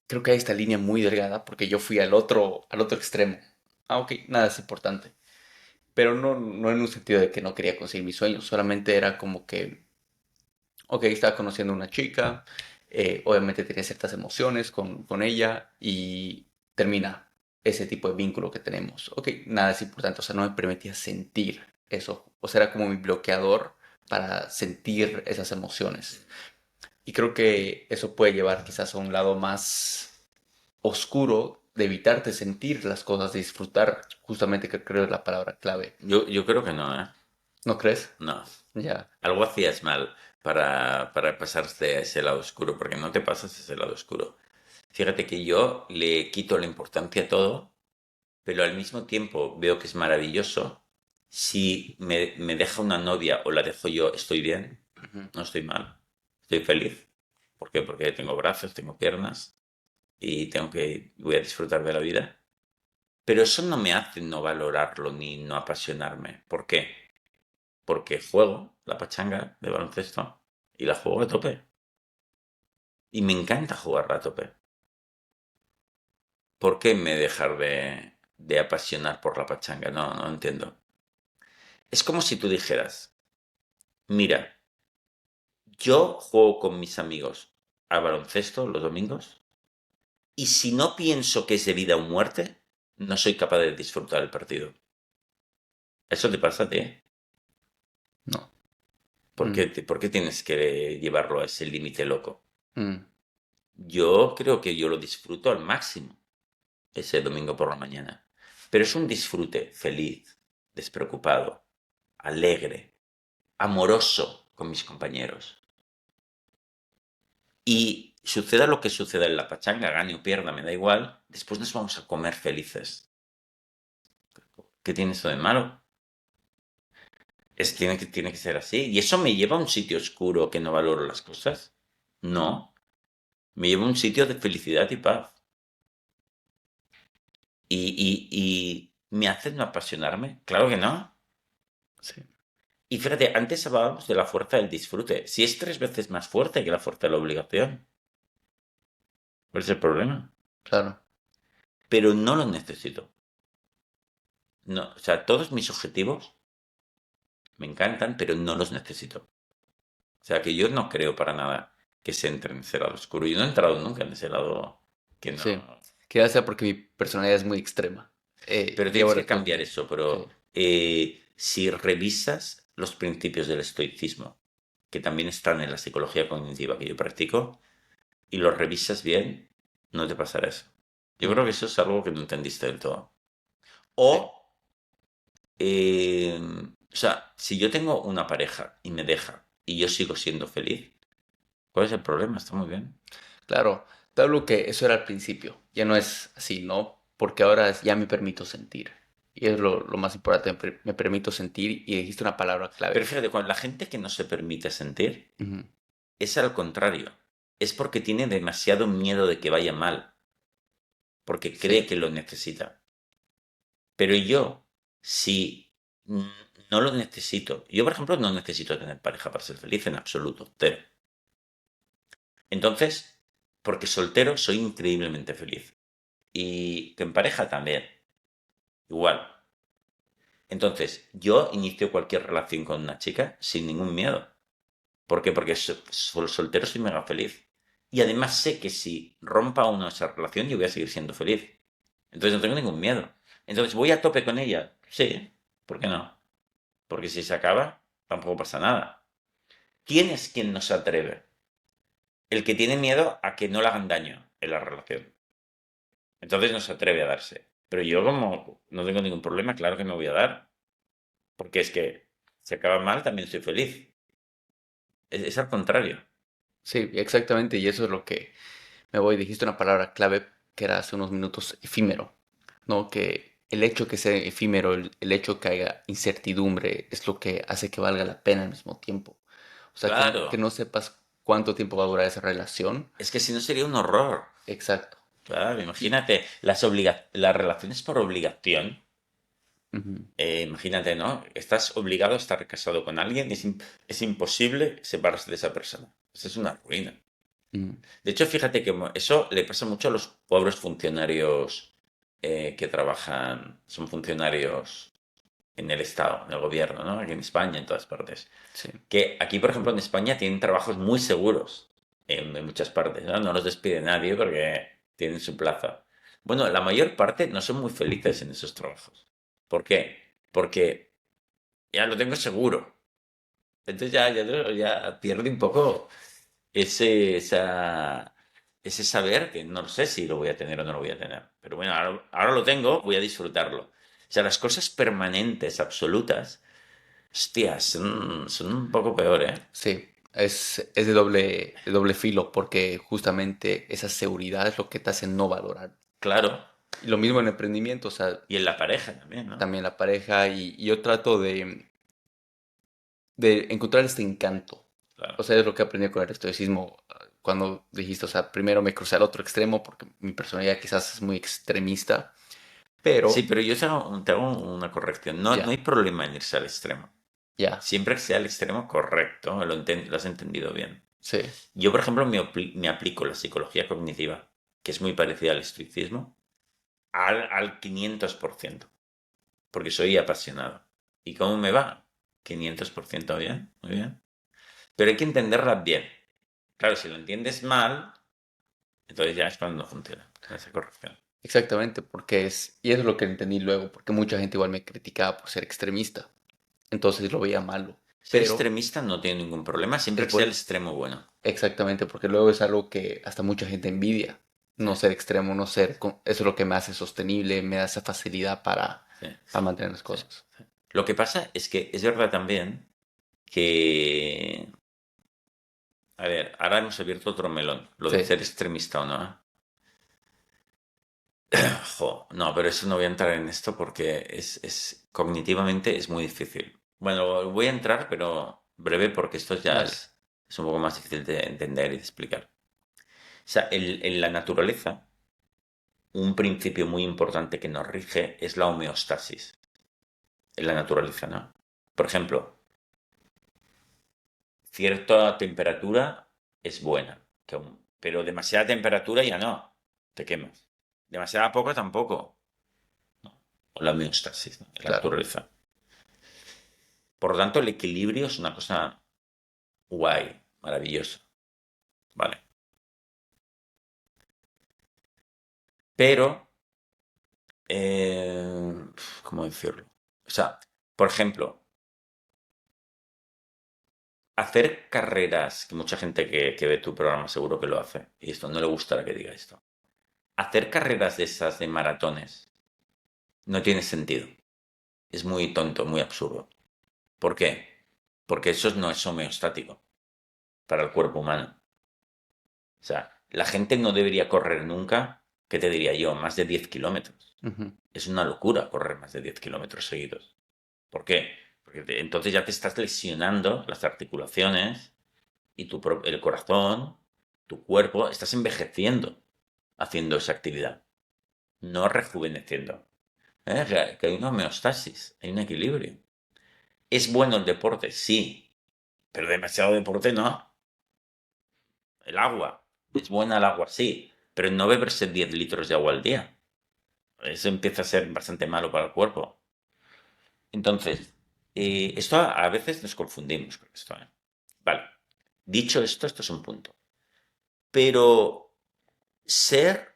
creo que hay esta línea muy delgada porque yo fui al otro extremo. Ok, nada es importante. Pero no en un sentido de que no quería conseguir mis sueños, solamente era como que, ok, estaba conociendo a una chica, obviamente tenía ciertas emociones con ella y termina ese tipo de vínculo que tenemos. Ok, nada es importante, o sea, no me permitía sentir eso, o sea, era como mi bloqueador para sentir esas emociones. Y creo que eso puede llevar quizás a un lado más oscuro de evitarte sentir las cosas, de disfrutar, justamente que creo es la palabra clave. Yo creo que no, ¿eh? ¿No crees? No. Ya. Algo hacías mal para pasarte a ese lado oscuro, porque no te pasas a ese lado oscuro. Fíjate que yo le quito la importancia a todo, pero al mismo tiempo veo que es maravilloso. Si me deja una novia o la dejo yo, estoy bien, Ujú. no estoy mal, estoy feliz. ¿Por qué? Porque tengo brazos, tengo piernas y voy a disfrutar de la vida. Pero eso no me hace no valorarlo ni no apasionarme. ¿Por qué? Porque juego la pachanga de baloncesto y la juego a tope. Y me encanta jugar a tope. ¿Por qué me dejar de apasionar por la pachanga? No entiendo. Es como si tú dijeras, mira, yo juego con mis amigos a baloncesto los domingos y si no pienso que es de vida o muerte, no soy capaz de disfrutar el partido. ¿Eso te pasa a ti? No. ¿Por Mm, qué, por qué tienes que llevarlo a ese límite loco? mm, Yo creo que yo lo disfruto al máximo ese domingo por la mañana. Pero es un disfrute feliz, despreocupado, alegre, amoroso con mis compañeros. Y suceda lo que suceda en la pachanga, gane o pierda, me da igual, después nos vamos a comer felices. ¿Qué tiene eso de malo? Tiene que ser así. ¿Y eso me lleva a un sitio oscuro que no valoro las cosas? No. Me lleva a un sitio de felicidad y paz. ¿Y me hace no apasionarme? Claro que no. sí, Y fíjate, antes hablábamos de la fuerza del disfrute. Si es 3 veces más fuerte que la fuerza de la obligación, ¿cuál es el problema? claro. Pero no lo necesito. No, o sea, todos mis objetivos me encantan, pero no los necesito. O sea, que yo no creo para nada que se entre en ese lado oscuro. Yo no he entrado nunca en ese lado que no. Sí. Quizás sea porque mi personalidad es muy extrema. Pero Llevo tienes que las cosas cambiar muy... eso. Sí. Pero si revisas los principios del estoicismo, que también están en la psicología cognitiva que yo practico, y los revisas bien, no te pasará eso. Yo Mm, creo que eso es algo que no entendiste del todo. sí, O, o sea, si yo tengo una pareja y me deja y yo sigo siendo feliz, ¿cuál es el problema? Está muy bien. claro. Te hablo que eso era al principio. Ya no es así, ¿no? Porque ahora ya me permito sentir. Y es lo más importante, me permito sentir y dijiste una palabra Pero clave. fíjate, cuando la gente que no se permite sentir, Ujú, es al contrario. Es porque tiene demasiado miedo de que vaya mal, porque sí, cree que lo necesita. Pero yo, si no lo necesito, yo por ejemplo no necesito tener pareja para ser feliz en absoluto, cero. Entonces, porque soltero soy increíblemente feliz. Y en pareja también, igual. Entonces, yo inicio cualquier relación con una chica sin ningún miedo. ¿Por qué? Porque soltero soy mega feliz. Y además sé que si rompa uno esa relación, yo voy a seguir siendo feliz. Entonces no tengo ningún miedo. Entonces, ¿voy a tope con ella? Sí, ¿por qué no? Porque si se acaba, tampoco pasa nada. ¿Quién es quien no se atreve? El que tiene miedo a que no le hagan daño en la relación. Entonces no se atreve a darse. Pero yo como no tengo ningún problema, claro que me voy a dar. Porque es que si acaba mal, también soy feliz. Es al contrario. sí, exactamente. Y eso es lo que me voy. Dijiste una palabra clave que era hace unos minutos, efímero. ¿No? Que el hecho que sea efímero, el hecho que haya incertidumbre, es lo que hace que valga la pena al mismo tiempo. O sea, que Claro. no sepas cuánto tiempo va a durar esa relación. Es que si no sería un horror. Exacto. Claro, Y, imagínate, las relaciones por obligación. ujú, Imagínate, ¿no? Estás obligado a estar casado con alguien y es imposible separarse de esa persona. Eso es una ruina. ujú, De hecho, fíjate que eso le pasa mucho a los pobres funcionarios que trabajan, son funcionarios en el Estado, en el gobierno, ¿no? Aquí en España, en todas partes. sí, Que aquí, por ejemplo, en España tienen trabajos muy seguros en muchas partes, ¿no? No los despide nadie porque tienen su plaza. Bueno, la mayor parte no son muy felices en esos trabajos. ¿Por qué? Porque ya lo tengo seguro. Entonces ya pierde un poco ese saber que no sé si lo voy a tener o no lo voy a tener. Pero bueno, ahora lo tengo, voy a disfrutarlo. O sea, las cosas permanentes, absolutas, hostias, son un poco peor, ¿eh? sí. Es de doble filo porque justamente esa seguridad es lo que te hace no valorar. Claro. Y lo mismo en emprendimiento, o sea, Y en la pareja también, ¿no? también la pareja y yo trato de encontrar este encanto. Claro. O sea, es lo que aprendí con el estoicismo cuando dijiste, o sea, primero me crucé al otro extremo porque mi personalidad quizás es muy extremista, Sí, pero pero yo te hago una corrección. No, no ya, hay problema en irse al extremo. ya, Siempre que sea el extremo correcto, lo has entendido bien. sí, Yo, por ejemplo, me aplico la psicología cognitiva, que es muy parecida al estoicismo, al 500%, porque soy apasionado. ¿Y cómo me va? 500% bien, muy bien. Pero hay que entenderla bien. Claro, si lo entiendes mal, entonces ya es cuando no funciona esa corrección. exactamente, porque y eso es lo que entendí luego, porque mucha gente igual me criticaba por ser extremista, entonces lo veía malo, Ser pero extremista no tiene ningún problema, siempre es que sea el bueno, extremo bueno. exactamente, porque luego es algo que hasta mucha gente envidia, Sí, no ser extremo, no ser, eso es lo que me hace sostenible, me da esa facilidad sí, para mantener las sí, cosas. sí. Lo que pasa es que es verdad también que... A ver, ahora hemos abierto otro melón, lo de Sí, ser extremista o no. ¿Eh? Jo, no, pero eso no voy a entrar en esto porque cognitivamente es muy difícil. Bueno, voy a entrar, pero breve porque esto ya dale, es un poco más difícil de entender y de explicar. O sea, en la naturaleza, un principio muy importante que nos rige es la homeostasis. En la naturaleza, ¿no? Por ejemplo, cierta temperatura es buena, pero demasiada temperatura ya no, te quemas. Demasiada poco tampoco. No. O la homeostasis, ¿no? En la claro. naturaleza. Por lo tanto, el equilibrio es una cosa guay, maravillosa. Vale. Pero, ¿cómo decirlo? O sea, por ejemplo, hacer carreras, que mucha gente que ve tu programa seguro que lo hace, y esto no le gustará que diga esto. hacer carreras de esas de maratones no tiene sentido. Es muy tonto, muy absurdo. ¿Por qué? Porque eso no es homeostático para el cuerpo humano. O sea, la gente no debería correr nunca, ¿qué te diría yo? Más de 10 kilómetros. Ujú. Es una locura correr más de 10 kilómetros seguidos. ¿Por qué? Porque entonces ya te estás lesionando las articulaciones y el corazón, tu cuerpo, estás envejeciendo haciendo esa actividad, no rejuveneciendo. Que hay una homeostasis, hay un equilibrio. ¿Es bueno el deporte? Sí, pero demasiado deporte no. El agua, es buena el agua, sí, pero no beberse 10 litros de agua al día. Eso empieza a ser bastante malo para el cuerpo. Entonces, esto a veces nos confundimos con esto, ¿eh? Vale, dicho esto, esto es un punto. Pero ser,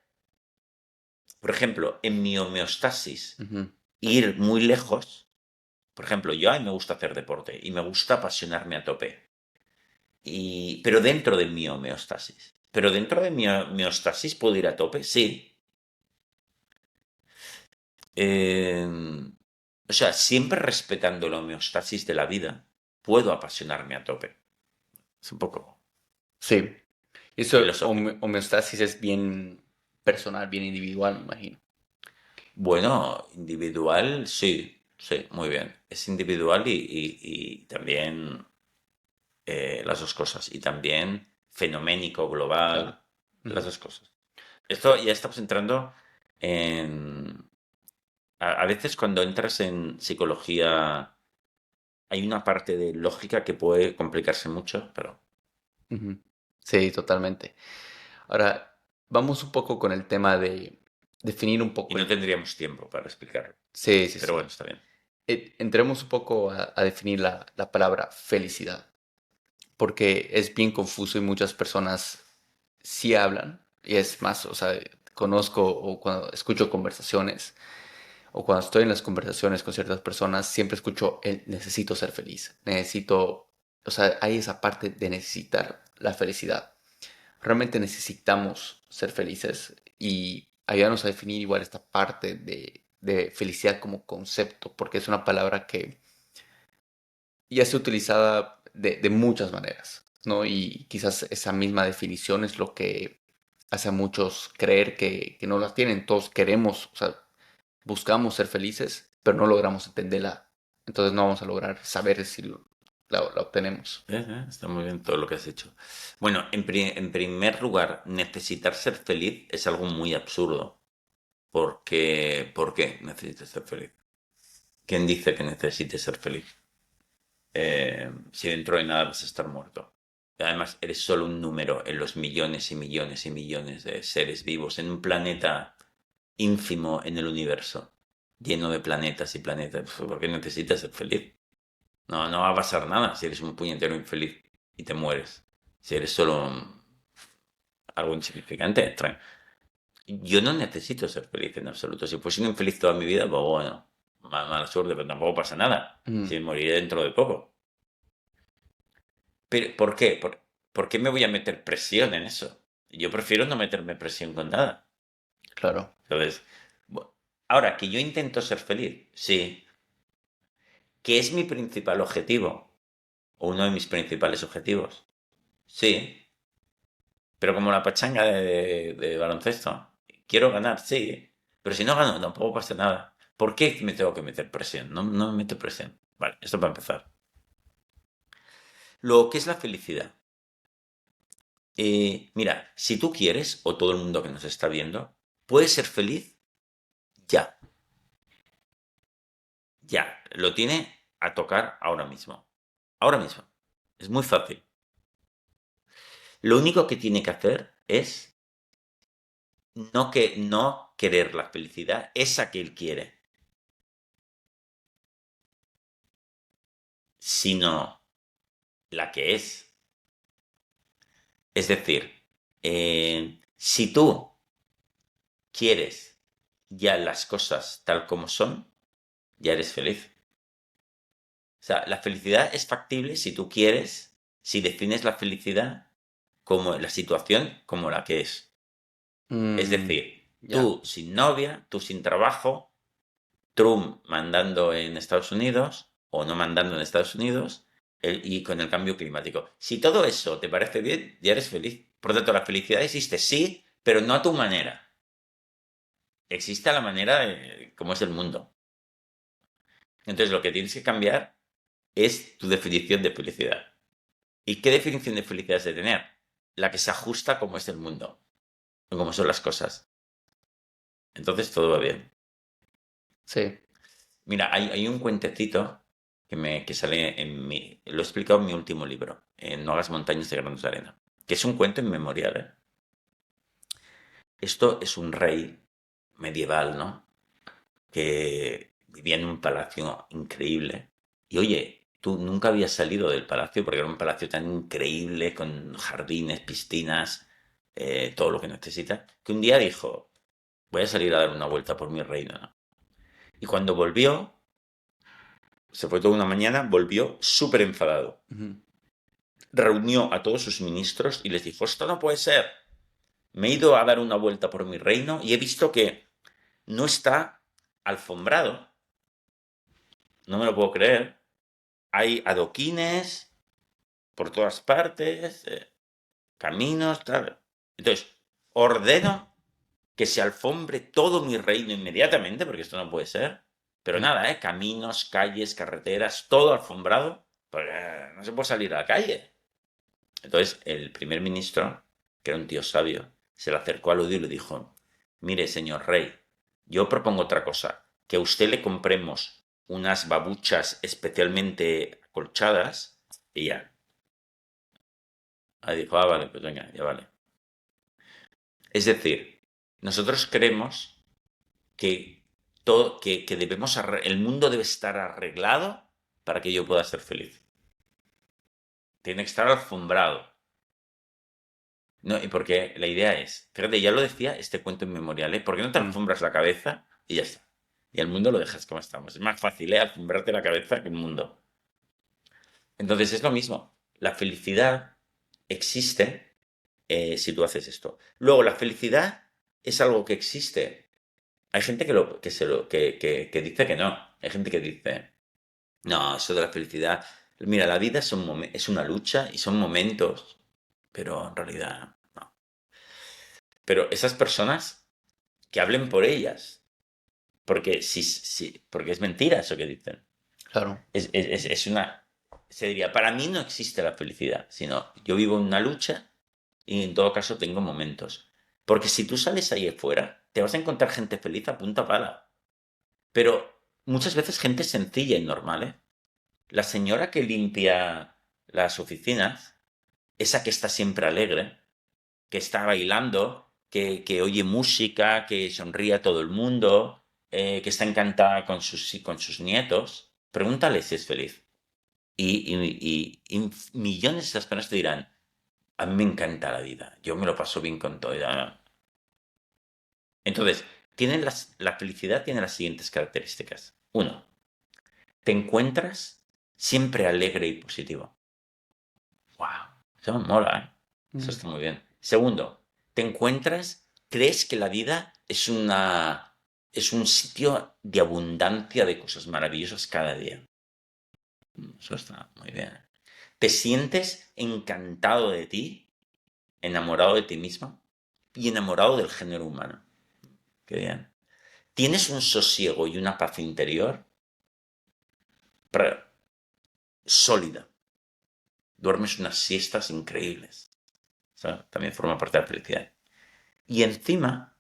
por ejemplo, en mi homeostasis, Ujú. ir muy lejos, por ejemplo, yo a mí me gusta hacer deporte y me gusta apasionarme a tope. Pero dentro de mi homeostasis. Pero dentro de mi homeostasis puedo ir a tope, sí. Eh, o sea, siempre respetando la homeostasis de la vida, puedo apasionarme a tope. Es un poco Sí. Eso, filosófico. homeostasis es bien personal, bien individual, me imagino. Bueno, individual, sí, sí, muy bien. Es individual y también las dos cosas. Y también fenoménico, Claro. global, las Ujú. dos cosas. Esto ya estamos entrando en... A veces cuando entras en psicología hay una parte de lógica que puede complicarse mucho, pero... Ujú. Sí, totalmente. Ahora, vamos un poco con el tema de definir un Y poco no el... tendríamos tiempo para explicarlo. Sí, sí, Pero bueno, sí. está bien. Entremos un poco a definir la palabra felicidad, porque es bien confuso y muchas personas sí hablan, y es más, o sea, conozco o cuando escucho conversaciones, o cuando estoy en las conversaciones con ciertas personas, siempre escucho el necesito ser feliz, necesito, o sea, hay esa parte de necesitar la felicidad. Realmente necesitamos ser felices y ayudarnos a definir igual esta parte de felicidad como concepto, porque es una palabra que ya está utilizada de muchas maneras, ¿no? Y quizás esa misma definición es lo que hace a muchos creer que no la tienen. Todos queremos, o sea, buscamos ser felices, pero no logramos entenderla. Entonces no vamos a lograr saber si la obtenemos. Está muy bien todo lo que has hecho. Bueno, en primer lugar, necesitar ser feliz es algo muy absurdo. Porque, ¿por qué necesitas ser feliz? ¿Quién dice que necesites ser feliz? Si dentro de nada vas a estar muerto. Además, eres solo un número en los millones y millones y millones de seres vivos en un planeta ínfimo en el universo, lleno de planetas y planetas. ¿Por qué necesitas ser feliz? No, no va a pasar nada si eres un puñetero infeliz y te mueres. Si eres solo algo insignificante. Yo no necesito ser feliz en absoluto. Si fuese un infeliz toda mi vida, pues bueno, mala suerte, pero tampoco pasa nada. Mm, Si moriré dentro de poco. Pero, ¿por qué? ¿Por qué me voy a meter presión en eso? Yo prefiero no meterme presión con nada. claro. Entonces, ahora que yo intento ser feliz, sí. ¿Que es mi principal objetivo? O uno de mis principales objetivos. Sí. Pero como la pachanga de baloncesto. Quiero ganar, sí. Pero si no gano, tampoco pasa nada. ¿Por qué me tengo que meter presión? No, no me meto presión. Vale, esto para empezar. Lo que es la felicidad. Mira, si tú quieres, o todo el mundo que nos está viendo, puedes ser feliz ya. Ya. Lo tiene a tocar ahora mismo. Ahora mismo. Es muy fácil. Lo único que tiene que hacer es no querer la felicidad, esa que él quiere, sino la que es. Es decir, si tú quieres ya las cosas tal como son, ya eres feliz. O sea, la felicidad es factible si tú quieres, si defines la felicidad como la situación como la que es. Es Mm, decir, Ya. Tú sin novia, tú sin trabajo, Trump mandando en Estados Unidos o no mandando en Estados Unidos y con el cambio climático. Si todo eso te parece bien, ya eres feliz. Por lo tanto, la felicidad existe, sí, pero no a tu manera. Existe a la manera de cómo es el mundo. Entonces, lo que tienes que cambiar es tu definición de felicidad. ¿Y qué definición de felicidad has de tener? La que se ajusta a cómo es el mundo, a cómo son las cosas. Entonces, todo va bien. Sí. Mira, hay un cuentecito que sale lo he explicado en mi último libro, en No hagas montañas de granos de arena, que es un cuento inmemorial, ¿eh? Esto es un rey medieval, ¿no? Que vivía en un palacio increíble. Y oye, tú nunca habías salido del palacio porque era un palacio tan increíble, con jardines, piscinas, todo lo que necesitas, que un día dijo, voy a salir a dar una vuelta por mi reino, ¿no? Y cuando volvió, se fue toda una mañana, volvió súper enfadado. Ujú. Reunió a todos sus ministros y les dijo, esto no puede ser. Me he ido a dar una vuelta por mi reino y he visto que no está alfombrado. No me lo puedo creer. Hay adoquines por todas partes, caminos, tal. Entonces, ordeno que se alfombre todo mi reino inmediatamente, porque esto no puede ser. Pero Mm. nada, caminos, calles, carreteras, todo alfombrado, porque no se puede salir a la calle. Entonces, el primer ministro, que era un tío sabio, se le acercó al oído y le dijo, mire, señor rey, yo propongo otra cosa, que a usted le compremos unas babuchas especialmente acolchadas, y ya. Ahí dijo, vale, pues venga, ya vale. Es decir, nosotros creemos que, que debemos el mundo debe estar arreglado para que yo pueda ser feliz. Tiene que estar alfombrado. No, y porque la idea es, fíjate, ya lo decía este cuento inmemorial, ¿eh? ¿Por qué no te Mm. alfombras la cabeza y ya está? Y al mundo lo dejas como estamos. Es más fácil, ¿eh? Alfombrarte la cabeza que el mundo. Entonces es lo mismo. La felicidad existe si tú haces esto. Luego, la felicidad es algo que existe. Hay gente que dice que no. Hay gente que dice, no, eso de la felicidad. Mira, la vida es una lucha y son momentos, pero en realidad no. Pero esas personas que hablen por ellas, porque porque es mentira eso que dicen. Claro. Es una, se diría, para mí no existe la felicidad, sino yo vivo en una lucha y en todo caso tengo momentos. Porque si tú sales ahí afuera, te vas a encontrar gente feliz a punta pala. Pero muchas veces gente sencilla y normal, ¿eh? La señora que limpia las oficinas, esa que está siempre alegre, que está bailando, que oye música, que sonríe a todo el mundo, que está encantada con sus nietos, pregúntale si es feliz. Y millones de esas personas te dirán, a mí me encanta la vida, yo me lo paso bien con todo. Entonces, la felicidad tiene las siguientes características. Uno, te encuentras siempre alegre y positivo. ¡Wow! Eso me mola, ¿eh? Eso Mm. está muy bien. Segundo, te encuentras, crees que la vida es un sitio de abundancia de cosas maravillosas cada día. Eso está muy bien. Te sientes encantado de ti, enamorado de ti mismo y enamorado del género humano. Qué bien. Tienes un sosiego y una paz interior sólida. Duermes unas siestas increíbles. Eso también forma parte de la felicidad. Y encima,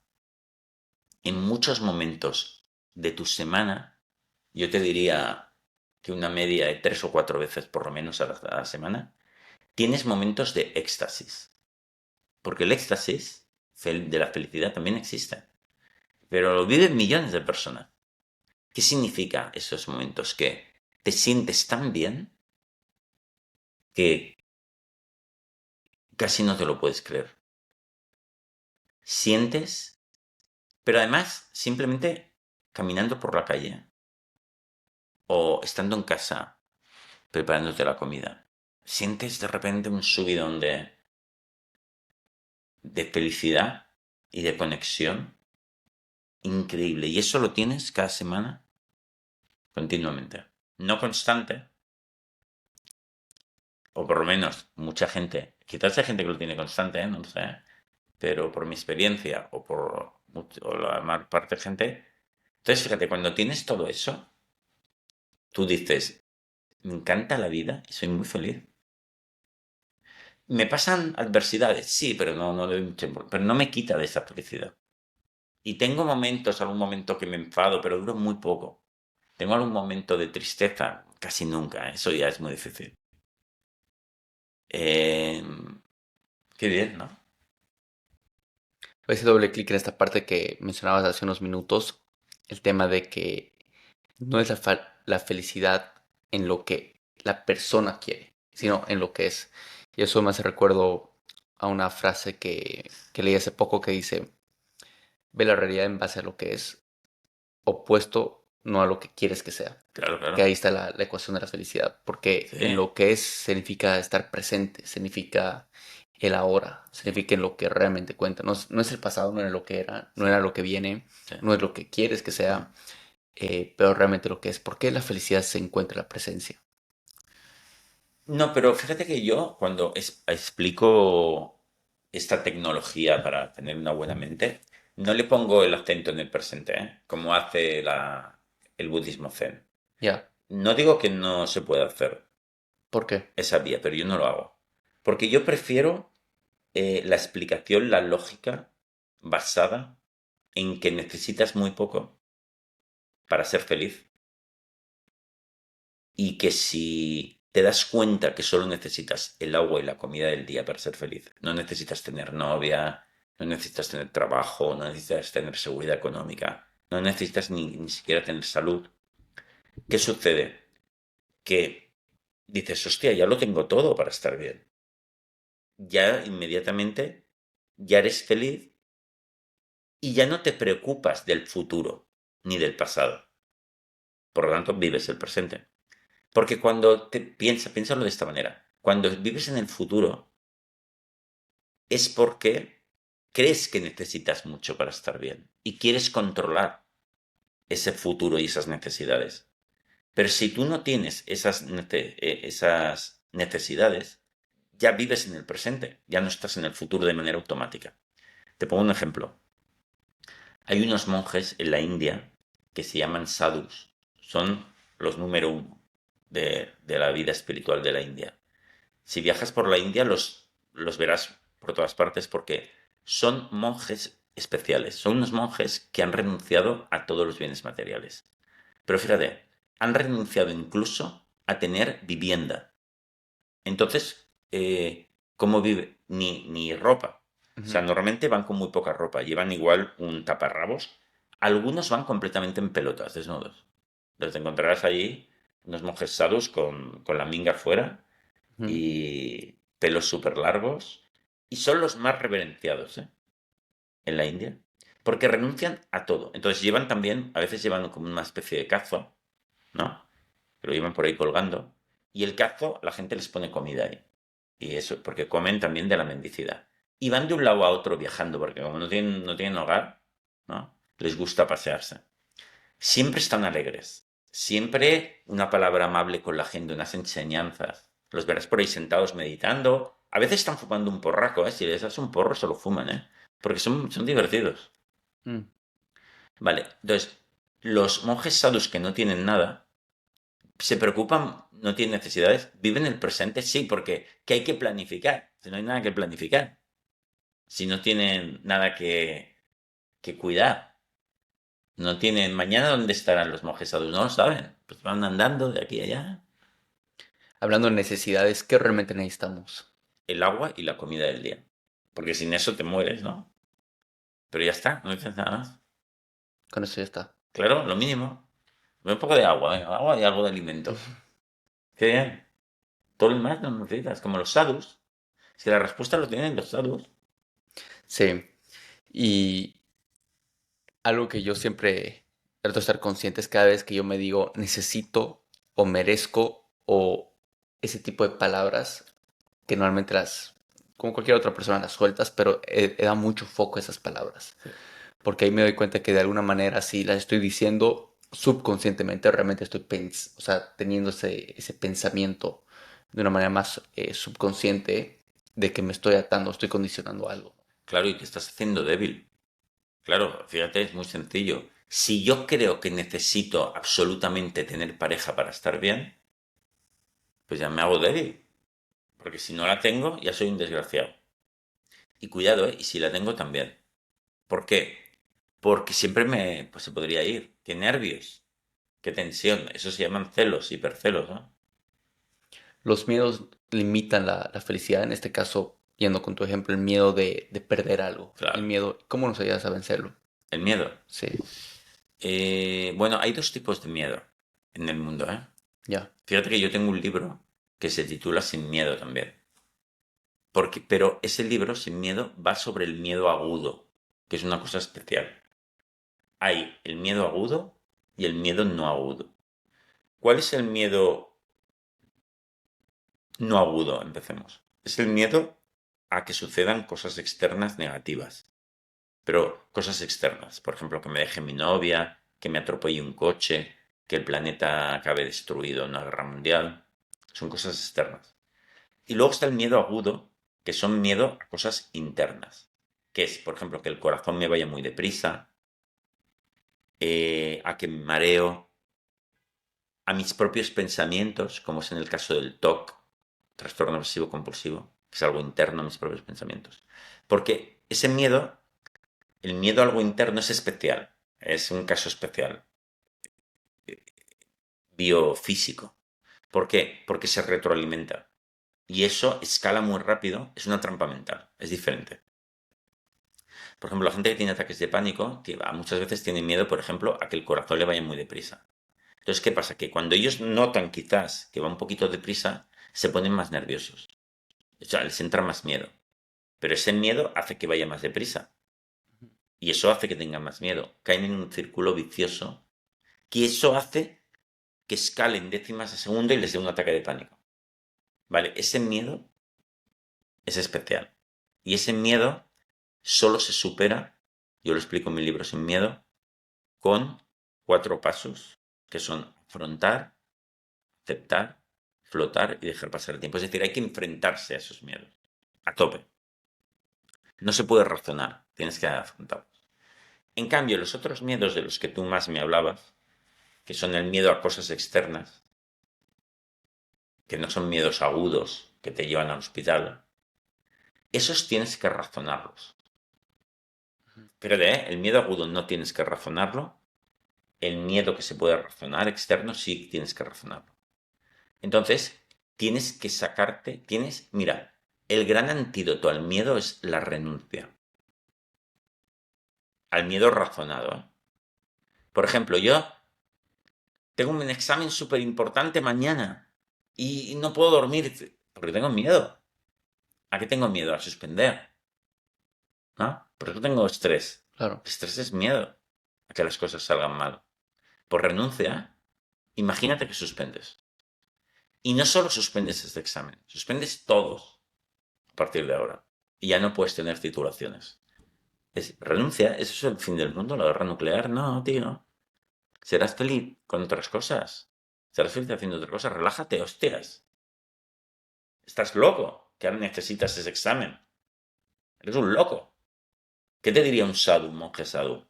en muchos momentos de tu semana, yo te diría que una media de 3 o 4 veces por lo menos a la semana, tienes momentos de éxtasis. Porque el éxtasis de la felicidad también existe. Pero lo viven millones de personas. ¿Qué significa esos momentos? Que te sientes tan bien que casi no te lo puedes creer. Sientes, pero además simplemente caminando por la calle o estando en casa preparándote la comida, sientes de repente un subidón de felicidad y de conexión increíble. Y eso lo tienes cada semana, continuamente. No constante, o por lo menos mucha gente, quizás hay gente que lo tiene constante, no lo sé, pero por mi experiencia o la mayor parte de gente. Entonces, fíjate, cuando tienes todo eso, tú dices, me encanta la vida y soy muy feliz. Me pasan adversidades, sí, pero no le doy pero no me quita de esa felicidad. Y tengo momentos, algún momento que me enfado, pero duro muy poco. Tengo algún momento de tristeza, casi nunca, eso ya es muy difícil. Eh, qué bien, ¿no? Ese doble clic en esta parte que mencionabas hace unos minutos, el tema de que no es la felicidad en lo que la persona quiere, sino en lo que es. Y eso me hace recuerdo a una frase que leí hace poco que dice, ve la realidad en base a lo que es opuesto, no a lo que quieres que sea. Claro, Que claro. ahí está la ecuación de la felicidad, porque Sí, en lo que es significa estar presente, significa el ahora, significa en lo que realmente cuenta. No es el pasado, no era lo que era, no era lo que viene, sí. no es lo que quieres que Mm. sea, pero realmente lo que es. ¿Por qué la felicidad se encuentra en la presencia? No, pero fíjate que yo cuando explico esta tecnología para tener una buena mente, no le pongo el acento en el presente, ¿eh? Como hace el budismo zen. Ya, No digo que no se pueda hacer ¿por qué? esa vía, pero yo no lo hago. Porque yo prefiero la explicación, la lógica basada en que necesitas muy poco para ser feliz y que si te das cuenta que solo necesitas el agua y la comida del día para ser feliz, no necesitas tener novia, no necesitas tener trabajo, no necesitas tener seguridad económica, no necesitas ni siquiera tener salud. ¿Qué sucede? Que dices, hostia, ya lo tengo todo para estar bien. Ya inmediatamente, ya eres feliz y ya no te preocupas del futuro ni del pasado. Por lo tanto, vives el presente. Porque cuando piénsalo de esta manera, cuando vives en el futuro, es porque crees que necesitas mucho para estar bien y quieres controlar ese futuro y esas necesidades. Pero si tú no tienes esas necesidades, ya vives en el presente, ya no estás en el futuro de manera automática. Te pongo un ejemplo. Hay unos monjes en la India que se llaman sadhus. Son los número uno de la vida espiritual de la India. Si viajas por la India, los verás por todas partes porque son monjes especiales. Son unos monjes que han renunciado a todos los bienes materiales. Pero fíjate, han renunciado incluso a tener vivienda. Entonces, ¿cómo vive? Ni ropa. O sea, Ujú. normalmente van con muy poca ropa. Llevan igual un taparrabos. Algunos van completamente en pelotas, desnudos. Los encontrarás allí, unos monjes sadhus con la minga fuera Ujú. y pelos súper largos. Y son los más reverenciados, ¿eh? En la India. Porque renuncian a todo. Entonces llevan también, a veces llevan como una especie de cazo, ¿no? Que lo llevan por ahí colgando. Y el cazo, la gente les pone comida ahí. Y eso, porque comen también de la mendicidad. Y van de un lado a otro viajando, porque como no tienen hogar, ¿no? Les gusta pasearse. Siempre están alegres. Siempre una palabra amable con la gente, unas enseñanzas. Los verás por ahí sentados meditando. A veces están fumando un porraco, ¿eh? Si les das un porro, se lo fuman, ¿eh? Porque son divertidos. Mm. Vale, entonces, los monjes sadhus que no tienen nada, se preocupan, no tienen necesidades, viven el presente, sí, porque ¿qué hay que planificar? Si no hay nada que planificar, si no tienen nada que cuidar, no tienen mañana dónde estarán los monjes sadhus, no lo saben, pues van andando de aquí a allá. Hablando de necesidades, ¿qué realmente necesitamos? El agua y la comida del día, porque sin eso te mueres, ¿no? Pero ya está, no necesitas nada más. Con eso ya está. Claro, lo mínimo. Un poco de agua, venga, agua y algo de alimento. Qué bien. Todo lo demás no necesitas, como los sadhus. Si la respuesta lo tienen los sadhus. Sí, y algo que yo siempre trato de estar consciente es cada vez que yo me digo necesito o merezco o ese tipo de palabras que normalmente como cualquier otra persona las sueltas, pero he dado mucho foco a esas palabras. Sí. porque ahí me doy cuenta que de alguna manera si las estoy diciendo subconscientemente, realmente estoy o sea, teniendo ese pensamiento de una manera más subconsciente de que me estoy atando, estoy condicionando algo. Claro, y te estás haciendo débil. Claro, fíjate, es muy sencillo. Si yo creo que necesito absolutamente tener pareja para estar bien, pues ya me hago débil. Porque si no la tengo, ya soy un desgraciado. Y cuidado, ¿eh? Y si la tengo también. ¿Por qué? Porque siempre pues se podría ir. Qué nervios, qué tensión. Eso se llaman celos, hipercelos, ¿no? Los miedos limitan la felicidad, en este caso, yendo con tu ejemplo, el miedo de perder algo. El Claro. miedo, ¿cómo nos ayudas a vencerlo? El miedo. Sí, Bueno, hay dos tipos de miedo en el mundo, ¿eh? ya. Fíjate que yo tengo un libro que se titula Sin miedo también. Pero ese libro, Sin miedo, va sobre el miedo agudo, que es una cosa especial. Hay el miedo agudo y el miedo no agudo. ¿Cuál es el miedo no agudo? Empecemos. Es el miedo a que sucedan cosas externas negativas. Pero cosas externas. Por ejemplo, que me deje mi novia, que me atropelle un coche, que el planeta acabe destruido en una guerra mundial. Son cosas externas. Y luego está el miedo agudo, que son miedo a cosas internas. Que es, por ejemplo, que el corazón me vaya muy deprisa, a que me mareo, a mis propios pensamientos, como es en el caso del TOC, trastorno obsesivo compulsivo, que es algo interno a mis propios pensamientos. Porque ese miedo, el miedo a algo interno es especial, es un caso especial, biofísico. ¿Por qué? Porque se retroalimenta. Y eso escala muy rápido, es una trampa mental, es diferente. Por ejemplo, la gente que tiene ataques de pánico, muchas veces tiene miedo, por ejemplo, a que el corazón le vaya muy deprisa. Entonces, ¿qué pasa? Que cuando ellos notan quizás que va un poquito deprisa, se ponen más nerviosos. O sea, les entra más miedo. Pero ese miedo hace que vaya más deprisa. Y eso hace que tengan más miedo. Caen en un círculo vicioso. Que eso hace que escalen décimas de segundo y les dé un ataque de pánico. ¿Vale? Ese miedo es especial. Y ese miedo solo se supera, yo lo explico en mi libro Sin Miedo, con 4 pasos, que son afrontar, aceptar, flotar y dejar pasar el tiempo. Es decir, hay que enfrentarse a esos miedos, a tope. No se puede razonar, tienes que afrontarlos. En cambio, los otros miedos de los que tú más me hablabas, que son el miedo a cosas externas, que no son miedos agudos que te llevan al hospital, esos tienes que razonarlos. Fíjate, el miedo agudo no tienes que razonarlo, el miedo que se puede razonar externo sí tienes que razonarlo. Entonces, tienes que mira, el gran antídoto al miedo es la renuncia. Al miedo razonado. ¿Eh? Por ejemplo, yo tengo un examen súper importante mañana y no puedo dormir porque tengo miedo. ¿A qué tengo miedo? A suspender. ¿No? Por eso tengo estrés. Claro. Estrés es miedo a que las cosas salgan mal. Por renuncia, imagínate que suspendes. Y no solo suspendes este examen, suspendes todos a partir de ahora. Y ya no puedes tener titulaciones. Renuncia, ¿eso es el fin del mundo? ¿La guerra nuclear? No, tío. Serás feliz con otras cosas. Serás feliz haciendo otras cosas. Relájate, hostias. Estás loco que ahora necesitas ese examen. Eres un loco. ¿Qué te diría un sadhu, un monje sadhu?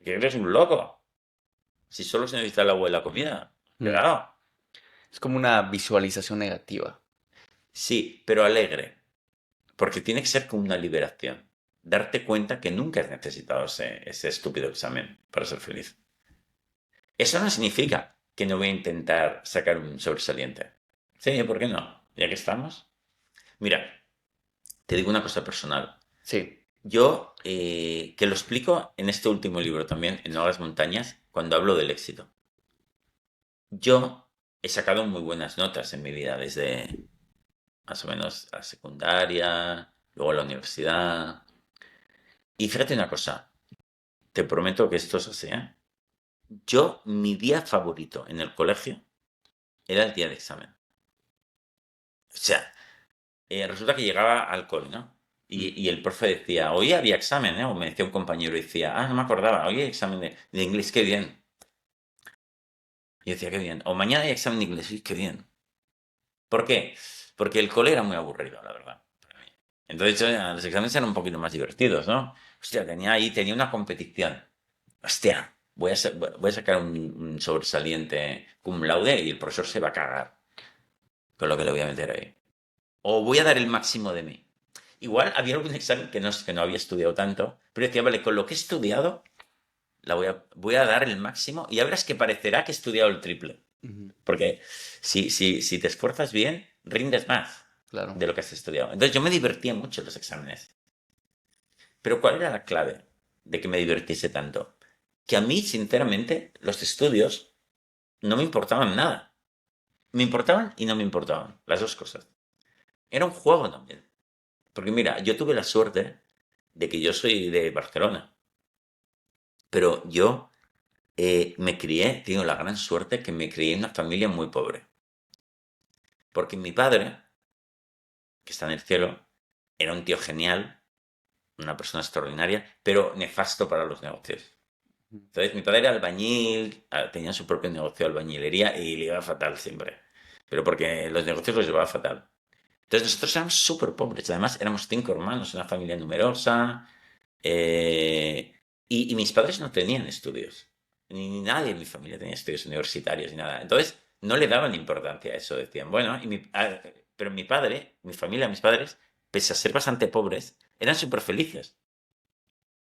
Que eres un loco. Si solo se necesita el agua y la comida. Mm. Cuidado. Es como una visualización negativa. Sí, pero alegre. Porque tiene que ser como una liberación. Darte cuenta que nunca has necesitado ese estúpido examen para ser feliz. Eso no significa que no voy a intentar sacar un sobresaliente. Sí, ¿por qué no? Ya que estamos. Mira, te digo una cosa personal. Sí, Yo, que lo explico en este último libro también, en Nuevas Montañas, cuando hablo del éxito. Yo he sacado muy buenas notas en mi vida, desde más o menos la secundaria, luego la universidad. Y fíjate una cosa, te prometo que esto es así, ¿eh? Mi día favorito en el colegio era el día de examen. O sea, resulta que llegaba al cole, ¿no? Y el profe decía, hoy había examen, ¿eh? O me decía un compañero y decía, no me acordaba, hoy hay examen de inglés, qué bien. Y yo decía, qué bien. O mañana hay examen de inglés, qué bien. ¿Por qué? Porque el cole era muy aburrido, la verdad, para mí. Entonces los exámenes eran un poquito más divertidos, ¿no? Hostia, tenía una competición. Hostia, voy a sacar un sobresaliente cum laude y el profesor se va a cagar con lo que le voy a meter ahí. O voy a dar el máximo de mí. Igual había algún examen que no había estudiado tanto, pero decía, vale, con lo que he estudiado, voy a dar el máximo y ya verás que parecerá que he estudiado el triple. Ujú. Porque si te esfuerzas bien, rindes más Claro. de lo que has estudiado. Entonces yo me divertía mucho en los exámenes. Pero ¿cuál era la clave de que me divirtiese tanto? Que a mí, sinceramente, los estudios no me importaban nada. Me importaban y no me importaban, las dos cosas. Era un juego también. Porque mira, yo tuve la suerte de que yo soy de Barcelona, pero yo tengo la gran suerte que me crié en una familia muy pobre. Porque mi padre, que está en el cielo, era un tío genial, una persona extraordinaria, pero nefasto para los negocios. Ujú. Entonces, mi padre era albañil, tenía su propio negocio de albañilería y le iba fatal siempre. Pero porque los negocios los llevaba fatal. Entonces, nosotros éramos súper pobres. Además, éramos 5 hermanos, una familia numerosa. Y mis padres no tenían estudios. Ni nadie en mi familia tenía estudios universitarios ni nada. Entonces, no le daban importancia a eso. Decían, bueno, pero mi padre, mi familia, mis padres, pese a ser bastante pobres, eran súper felices.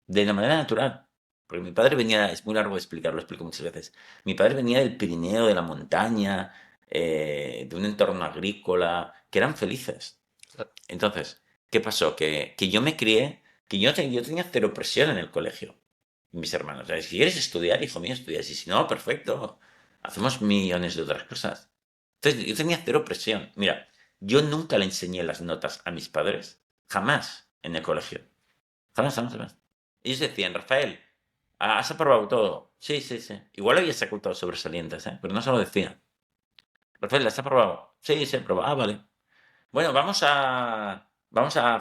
De la manera natural. Porque mi padre venía, es muy largo de explicarlo, lo explico muchas veces. Mi padre venía del Pirineo, de la montaña, de un entorno agrícola, que eran felices. Claro. Entonces, ¿qué pasó? Que yo me crié, yo tenía cero presión en el colegio. Mis hermanos, ¿sabes? Si quieres estudiar, hijo mío, estudias. Y si no, perfecto. Hacemos millones de otras cosas. Entonces, yo tenía cero presión. Mira, yo nunca le enseñé las notas a mis padres. Jamás en el colegio. Jamás, jamás, jamás. Ellos decían, Rafael, ¿has aprobado todo? Sí, sí, sí. Igual había sacado todos sobresalientes, ¿eh? Pero no se lo decía. Rafael, ¿has aprobado? Sí, sí, he aprobado. Ah, vale. Bueno, vamos a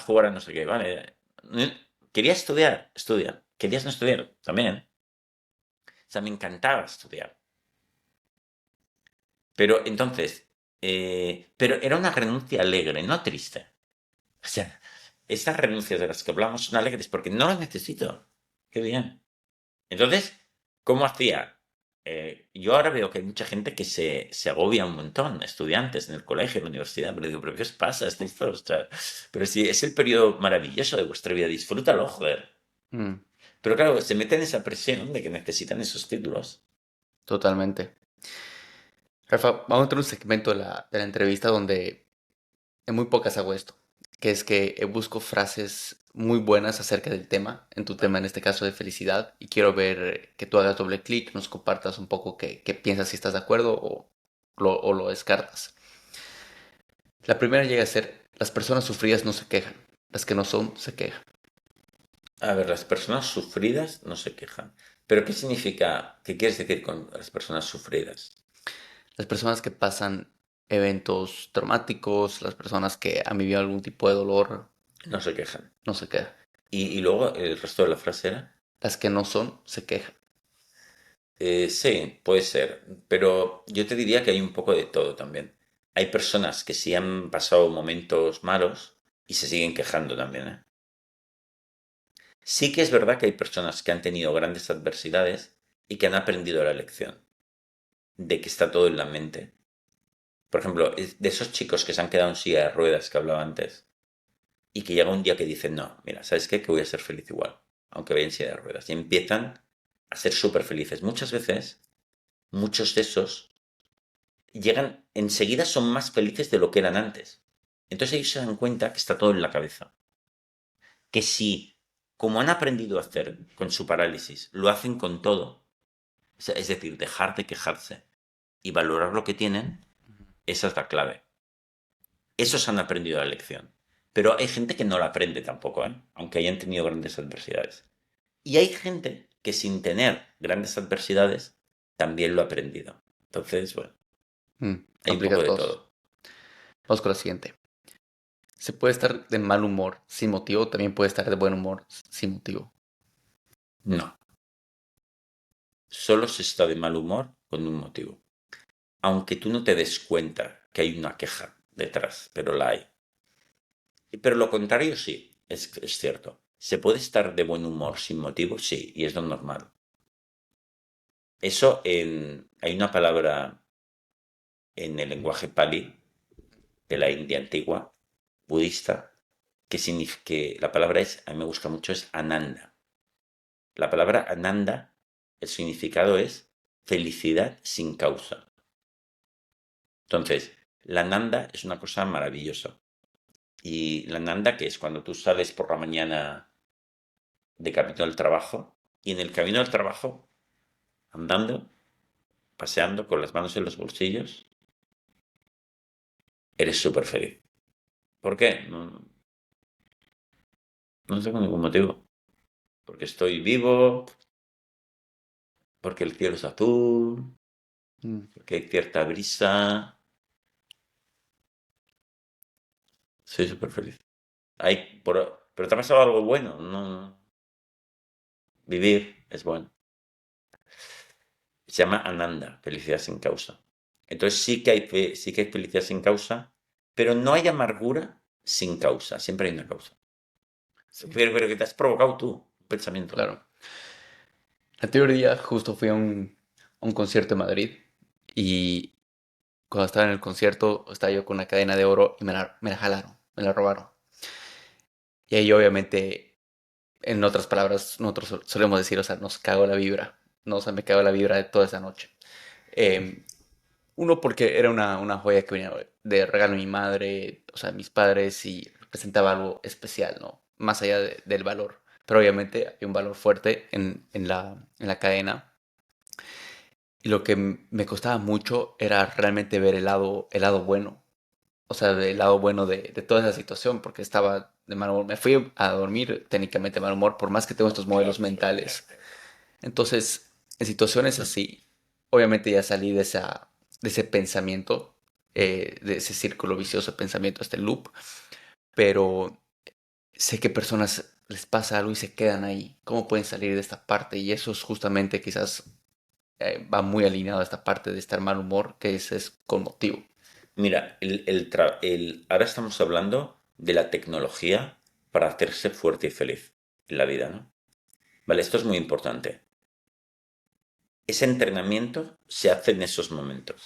jugar a no sé qué, ¿vale? ¿Querías estudiar? Estudia. ¿Querías no estudiar? También. O sea, me encantaba estudiar. Pero entonces, pero era una renuncia alegre, no triste. O sea, estas renuncias de las que hablamos son alegres porque no las necesito. Qué bien. Entonces, ¿cómo hacía? Yo ahora veo que hay mucha gente que se agobia un montón, estudiantes en el colegio, en la universidad, pero digo, ¿pero qué os pasa? O sea, pero si es el periodo maravilloso de vuestra vida, disfrútalo, joder. Mm, Pero claro, se meten en esa presión de que necesitan esos títulos. totalmente. Rafa, vamos a tener un segmento de la entrevista donde en muy pocas hago esto, que es que busco frases muy buenas acerca del tema, en tu tema Vale. en este caso de felicidad, y quiero ver que tú hagas doble clic, nos compartas un poco qué piensas, si estás de acuerdo o lo descartas. La primera llega a ser, las personas sufridas no se quejan, las que no son se quejan. A ver, las personas sufridas no se quejan. ¿Pero qué significa? ¿Qué quieres decir con las personas sufridas? Las personas que pasan eventos traumáticos, las personas que han vivido algún tipo de dolor, No se quejan. no se quejan. Y luego el resto de la frase era. Las que no son se quejan. Sí, puede ser, pero yo te diría que hay un poco de todo también. Hay personas que sí han pasado momentos malos y se siguen quejando también, ¿eh? Sí que es verdad que hay personas que han tenido grandes adversidades y que han aprendido la lección de que está todo en la mente. Por ejemplo, de esos chicos que se han quedado en silla de ruedas que hablaba antes y que llega un día que dicen, no, mira, ¿sabes qué? Que voy a ser feliz igual, aunque vaya en silla de ruedas. Y empiezan a ser súper felices. Muchas veces, muchos de esos llegan, enseguida son más felices de lo que eran antes. Entonces ellos se dan cuenta que está todo en la cabeza. Que si, como han aprendido a hacer con su parálisis, lo hacen con todo, es decir, dejar de quejarse y valorar lo que tienen, esa es la clave. Esos han aprendido la lección. Pero hay gente que no la aprende tampoco, ¿eh? Aunque hayan tenido grandes adversidades. Y hay gente que sin tener grandes adversidades también lo ha aprendido. Entonces, bueno, hay un Aplica poco a de todos. todo. Vamos con la siguiente. Se puede estar de mal humor sin motivo, también puede estar de buen humor sin motivo. No. Solo se está de mal humor con un motivo. Aunque tú no te des cuenta que hay una queja detrás, pero la hay. Pero lo contrario sí, es cierto. ¿Se puede estar de buen humor sin motivo? Sí, y es lo normal. Hay una palabra en el lenguaje pali de la India antigua, budista, que significa, que la palabra a mí me gusta mucho, es ananda. La palabra ananda, el significado es felicidad sin causa. Entonces, la nanda es una cosa maravillosa. Y la nanda, que es cuando tú sales por la mañana de camino al trabajo, y en el camino al trabajo, andando, paseando con las manos en los bolsillos, eres súper feliz. ¿Por qué? No tengo ningún motivo. Porque estoy vivo, porque el cielo es azul, Mm. porque hay cierta brisa. Soy súper feliz. Pero te ha pasado algo bueno. No, vivir es bueno. Se llama Ananda, felicidad sin causa. Entonces sí que hay felicidad sin causa, pero no hay amargura sin causa. Siempre hay una causa. Sí, Pero que te has provocado tú, un pensamiento. claro. El anterior día justo fui a un concierto en Madrid y cuando estaba en el concierto estaba yo con una cadena de oro y me la jalaron, me la robaron. Y ahí obviamente, en otras palabras, nosotros solemos decir, o sea, nos cago la vibra, no, o sea, me cago la vibra de toda esa noche. Eh, Uno, porque era una joya que venía de regalo de mi madre, o sea, mis padres, y representaba algo especial, ¿no? Más allá del valor. Pero obviamente hay un valor fuerte en la cadena. Y lo que me costaba mucho era realmente ver el lado bueno. O sea, del lado bueno de toda esa situación, porque estaba de mal humor. Me fui a dormir técnicamente de mal humor, por más que tengo estos modelos mentales. Entonces, en situaciones así, obviamente ya salí de ese pensamiento, de ese círculo vicioso de pensamiento, este loop, pero sé que personas les pasa algo y se quedan ahí. ¿Cómo pueden salir de esta parte? Y eso es justamente quizás va muy alineado a esta parte de estar mal humor, que es con motivo. Mira, ahora estamos hablando de la tecnología para hacerse fuerte y feliz en la vida, ¿no? Vale, esto es muy importante. Ese entrenamiento se hace en esos momentos.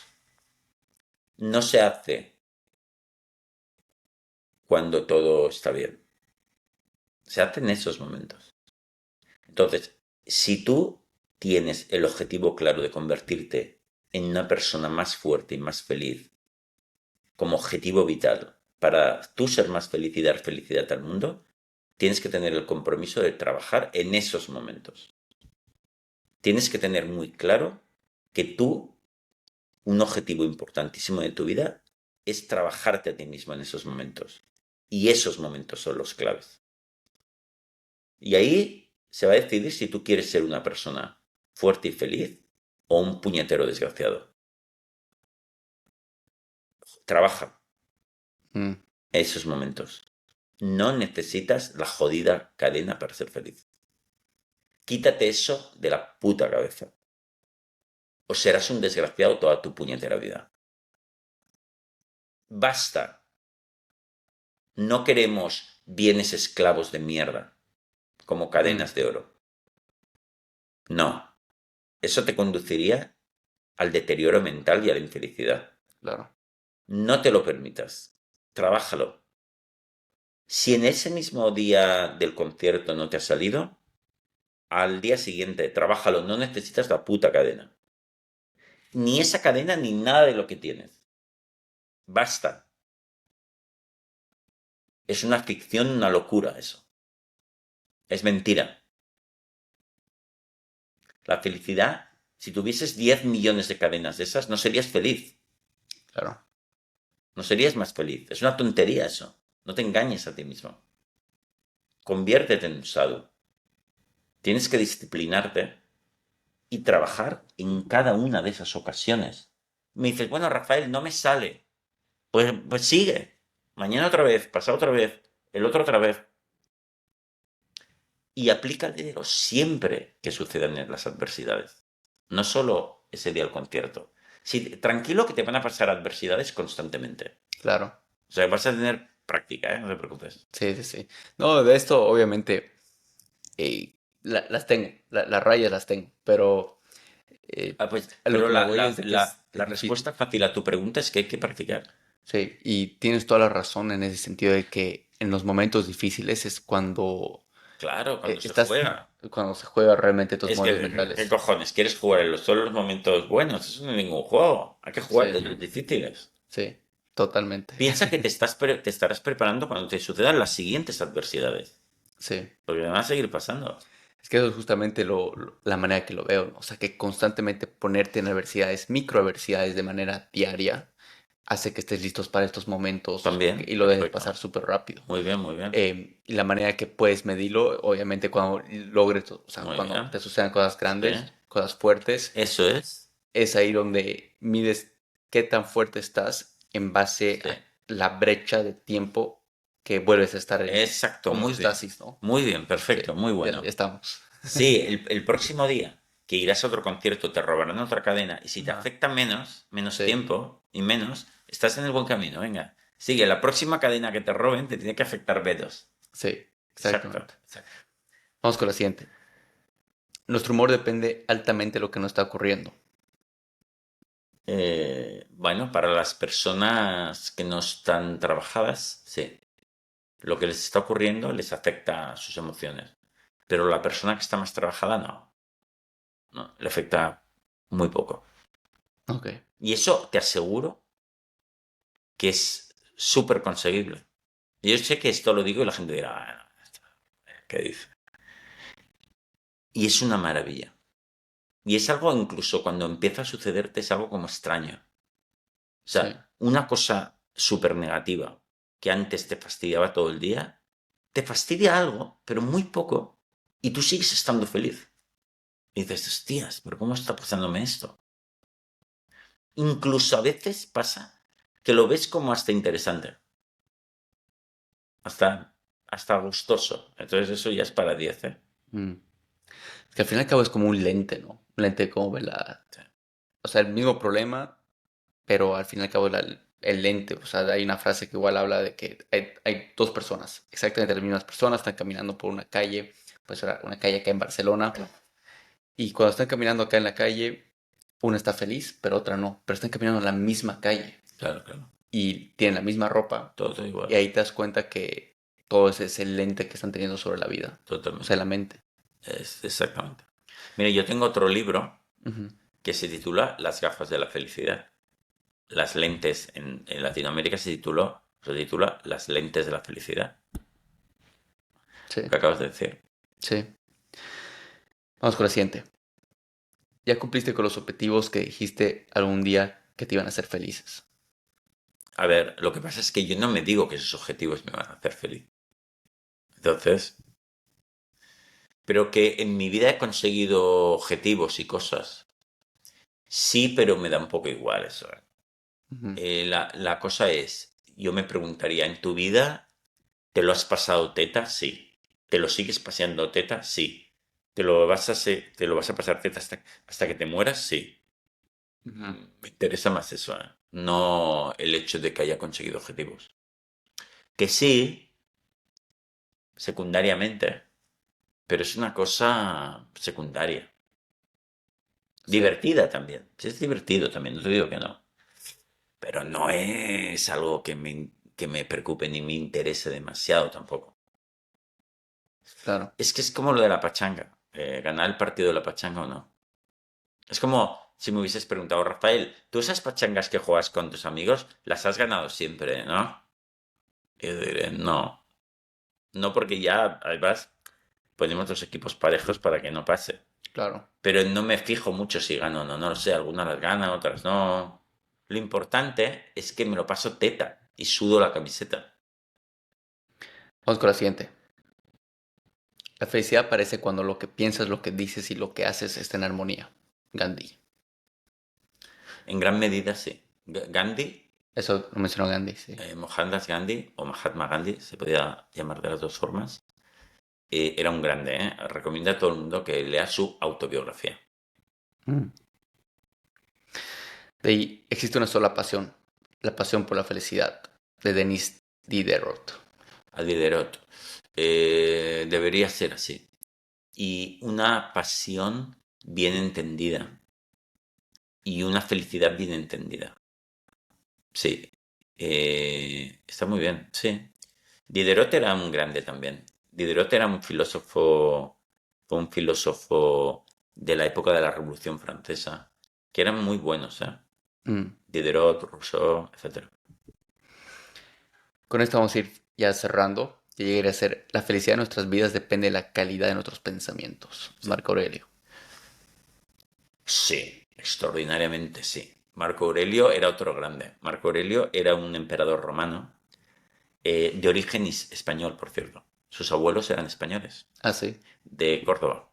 No se hace cuando todo está bien. Se hace en esos momentos. Entonces, si tú tienes el objetivo claro de convertirte en una persona más fuerte y más feliz, como objetivo vital, para tú ser más feliz y dar felicidad al mundo, tienes que tener el compromiso de trabajar en esos momentos. Tienes que tener muy claro que un objetivo importantísimo de tu vida, es trabajarte a ti mismo en esos momentos. Y esos momentos son los claves. Y ahí se va a decidir si tú quieres ser una persona fuerte y feliz o un puñetero desgraciado. Trabaja Mm, esos momentos. No necesitas la jodida cadena para ser feliz. Quítate eso de la puta cabeza. O serás un desgraciado toda tu puñetera vida. Basta. No queremos bienes esclavos de mierda, como mm, cadenas de oro. No. Eso te conduciría al deterioro mental y a la infelicidad. claro. No te lo permitas. Trabájalo. Si en ese mismo día del concierto no te ha salido, al día siguiente, trabájalo. No necesitas la puta cadena. Ni esa cadena ni nada de lo que tienes. Basta. Es una ficción, una locura eso. Es mentira. La felicidad, si tuvieses 10 millones de cadenas de esas, no serías feliz. Claro. No serías más feliz. Es una tontería eso. No te engañes a ti mismo. Conviértete en un sadhu. Tienes que disciplinarte y trabajar en cada una de esas ocasiones. Me dices, bueno, Rafael, no me sale. Pues sigue. Mañana otra vez, pasado otra vez, el otro otra vez. Y aplícatelo siempre que sucedan las adversidades. No solo ese día del concierto. Sí, tranquilo que te van a pasar adversidades constantemente. Claro. O sea, vas a tener práctica, ¿eh? No te preocupes. Sí, sí, sí. No, de esto obviamente las tengo, las rayas las tengo, pero Ah, pues, a lo pero que me voy es de que la es difícil. respuesta fácil a tu pregunta es que hay que practicar. Sí, y tienes toda la razón en ese sentido de que en los momentos difíciles es cuando Claro, cuando se estás, juega. cuando se juega realmente tus Es modos que, ¿qué mentales. cojones? ¿Quieres jugar en solo los momentos buenos? Eso no es ningún juego. Hay que jugar Sí, en los difíciles. sí, totalmente. Piensa que te estarás preparando cuando te sucedan las siguientes adversidades. Sí. Porque van a seguir pasando. Es que eso es justamente la manera que lo veo, ¿no? O sea, que constantemente ponerte en adversidades, microadversidades de manera diaria, hace que estés listos para estos momentos También, y lo dejes pasar perfecto. súper rápido. Muy bien, muy bien. Y la manera que puedes medirlo, obviamente, cuando logres, o sea, Muy cuando bien. te sucedan cosas Sí. grandes, cosas fuertes, Eso es. es ahí donde mides qué tan fuerte estás en base Sí. a la brecha de tiempo que vuelves a estar en Exacto, muy bien. homeostasis, ¿no? Muy bien, Sí, perfecto, muy ya, bueno. ya estamos. Sí, el próximo día que irás a otro concierto te robarán otra cadena y si te Ajá. afecta menos Sí, tiempo y menos, estás en el buen camino. Venga, sigue, la próxima cadena que te roben te tiene que afectar menos. sí, Exacto, exactamente. exacto. Vamos con la siguiente. Nuestro humor depende altamente de lo que nos está ocurriendo. Bueno, para las personas que no están trabajadas, sí. Lo que les está ocurriendo les afecta a sus emociones. Pero la persona que está más trabajada, no. No, le afecta muy poco. Ok. Y eso te aseguro que es súper conseguible. Y yo sé que esto lo digo y la gente dirá, "Ah, no, ¿qué dice?". Y es una maravilla. Y es algo incluso cuando empieza a sucederte es algo como extraño. O Sí. sea, una cosa súper negativa que antes te fastidiaba todo el día, te fastidia algo, pero muy poco, y tú sigues estando feliz. Y dices, hostias, pero ¿cómo está pasándome esto? Incluso a veces pasa que lo ves como hasta interesante, hasta, hasta gustoso. Entonces eso ya es para 10, ¿eh? Mm. Es que al fin y al cabo es como un lente, ¿no? Un lente como ve la... Sí. O sea, el mismo problema, pero al fin y al cabo el lente. O sea, hay una frase que igual habla de que hay dos personas, exactamente las mismas personas, están caminando por una calle, pues era una calle acá en Barcelona, y cuando están caminando acá en la calle, una está feliz, pero otra no, pero están caminando en la misma calle Claro, claro. y tienen la misma ropa, Todo y igual. ahí te das cuenta que todo ese es el lente que están teniendo sobre la vida, o sea, Totalmente. la mente. Es exactamente. Mira, yo tengo otro libro Ujú. que se titula Las gafas de la felicidad. Las lentes en Latinoamérica se titula Las lentes de la felicidad. Sí, Lo que acabas de decir. sí. Vamos con la siguiente. ¿Ya cumpliste con los objetivos que dijiste algún día que te iban a hacer felices? A ver, lo que pasa es que yo no me digo que esos objetivos me van a hacer feliz. Entonces, pero que en mi vida he conseguido objetivos y cosas. Sí, pero me da un poco igual eso, ¿eh? Ujú. La cosa es, yo me preguntaría, ¿en tu vida te lo has pasado teta? Sí. ¿Te lo sigues paseando teta? Sí. ¿Te lo vas a pasar teta hasta que te mueras? Sí. Ujú. Me interesa más eso, ¿eh? No el hecho de que haya conseguido objetivos. Que sí, secundariamente, pero es una cosa secundaria. Sí, Divertida también. Sí, es divertido también, no te digo que no. Pero no es algo que me preocupe ni me interese demasiado tampoco. claro. Es que es como lo de la pachanga. ¿Ganar el partido de la pachanga o no? Es como si me hubieses preguntado, Rafael, ¿tú esas pachangas que juegas con tus amigos las has ganado siempre, no? Y yo diré, no. No porque ya, además, ponemos los equipos parejos para que no pase. Claro. Pero no me fijo mucho si gano o no, no lo sé, algunas las ganan, otras no. Lo importante es que me lo paso teta y sudo la camiseta. Vamos con la siguiente. La felicidad aparece cuando lo que piensas, lo que dices y lo que haces está en armonía. Gandhi. En gran medida sí. Gandhi Eso lo mencionó Gandhi, sí. Mohandas Gandhi o Mahatma Gandhi, se podía llamar de las dos formas. Era un grande, ¿eh? Recomiendo a todo el mundo que lea su autobiografía. Mm. De ahí existe una sola pasión, la pasión por la felicidad, de Denis Diderot. A Diderot. Debería ser así. Y una pasión bien entendida y una felicidad bien entendida. Sí. Está muy bien, sí. Diderot era un grande también. Diderot era fue un filósofo de la época de la Revolución Francesa, que eran muy buenos, ¿eh? Mm. Diderot, Rousseau, etcétera. Con esto vamos a ir ya cerrando. Que llegue a ser la felicidad de nuestras vidas depende de la calidad de nuestros pensamientos. Sí. Marco Aurelio. Sí, extraordinariamente sí. Marco Aurelio era otro grande. Marco Aurelio era un emperador romano, de origen español, por cierto. Sus abuelos eran españoles, Ah, sí. de Córdoba,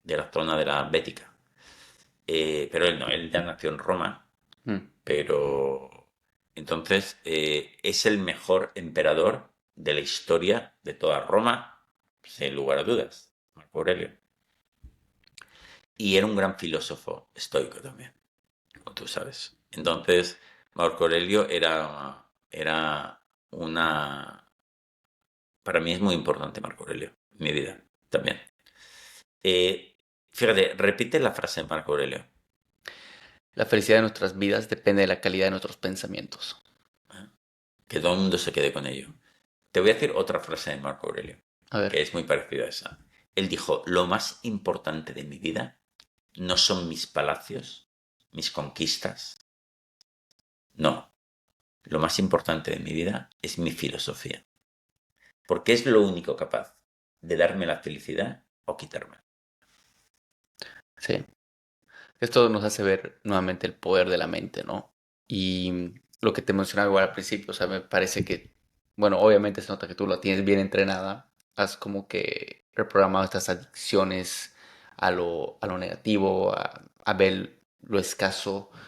de la zona de la Bética. Pero él no, él ya nació en Roma, Mm. pero entonces es el mejor emperador de la historia de toda Roma, sin lugar a dudas, Marco Aurelio. Y era un gran filósofo estoico también, como tú sabes. Entonces, Marco Aurelio era una... Para mí es muy importante Marco Aurelio, en mi vida también. Fíjate, repite la frase de Marco Aurelio. La felicidad de nuestras vidas depende de la calidad de nuestros pensamientos. ¿Eh? Que todo el mundo se quede con ello. Te voy a decir otra frase de Marco Aurelio, A ver. que es muy parecida a esa. Él dijo, lo más importante de mi vida no son mis palacios, mis conquistas. No, lo más importante de mi vida es mi filosofía. Porque es lo único capaz de darme la felicidad o quitarme. Sí. Esto nos hace ver nuevamente el poder de la mente, ¿no? Y lo que te mencionaba igual al principio, o sea, me parece que, bueno, obviamente se nota que tú lo tienes bien entrenada, has como que reprogramado estas adicciones a lo negativo, a ver lo escaso, Exacto.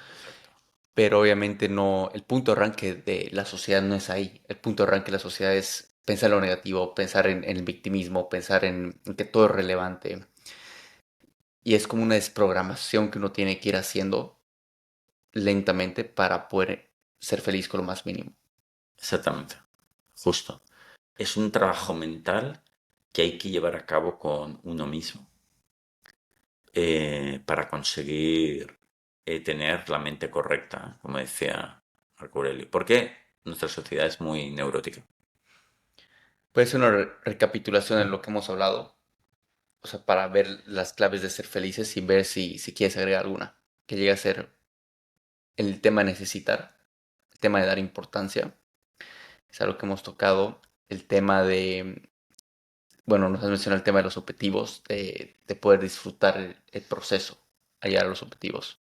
pero obviamente no, el punto de arranque de la sociedad no es ahí, el punto de arranque de la sociedad es pensar en lo negativo, pensar en el victimismo, pensar en que todo es relevante. Y es como una desprogramación que uno tiene que ir haciendo lentamente para poder ser feliz con lo más mínimo. Exactamente. Justo. Es un trabajo mental que hay que llevar a cabo con uno mismo, para conseguir tener la mente correcta, como decía Marco Aurelio. Porque nuestra sociedad es muy neurótica. Puede ser una recapitulación de lo que hemos hablado, o sea, para ver las claves de ser felices y ver si quieres agregar alguna, que llegue a ser el tema de necesitar, el tema de dar importancia, es algo que hemos tocado, el tema de, bueno, nos has mencionado el tema de los objetivos, de poder disfrutar el proceso, a llegar a los objetivos.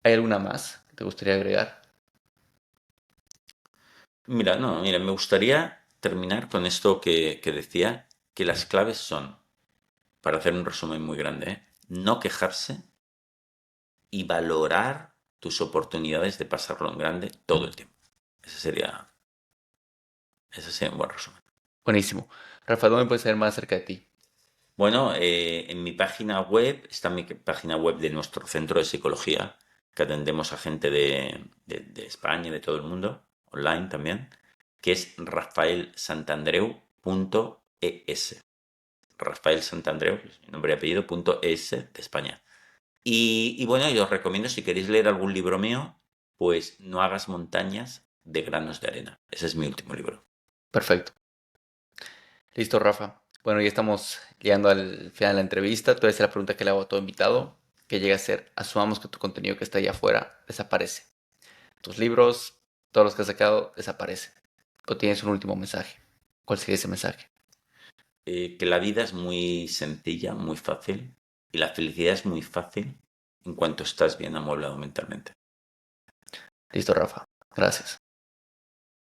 ¿Hay alguna más que te gustaría agregar? Mira, no, mira, me gustaría terminar con esto que decía, que las claves son, para hacer un resumen muy grande, no quejarse y valorar tus oportunidades de pasarlo en grande todo el tiempo. Ese sería un buen resumen. Buenísimo. Rafa, ¿dónde puedes saber más acerca de ti? Bueno, en mi página web está mi página web de nuestro centro de psicología, que atendemos a gente de España y de todo el mundo, online también, que es rafaelsantandreu.es. Rafael Santandreu, es mi nombre y apellido, .es de España. Y bueno, yo os recomiendo, si queréis leer algún libro mío, pues No hagas montañas de granos de arena. Ese es mi último libro. Perfecto. Listo, Rafa. Bueno, ya estamos llegando al final de la entrevista. Tú eres la pregunta que le hago a todo invitado, que llega a ser, asumamos que tu contenido que está allá afuera desaparece. Tus libros, todos los que has sacado, desaparecen. Pero tienes un último mensaje. ¿Cuál sería ese mensaje? Que la vida es muy sencilla, muy fácil, y la felicidad es muy fácil en cuanto estás bien amueblado mentalmente. Listo, Rafa. Gracias.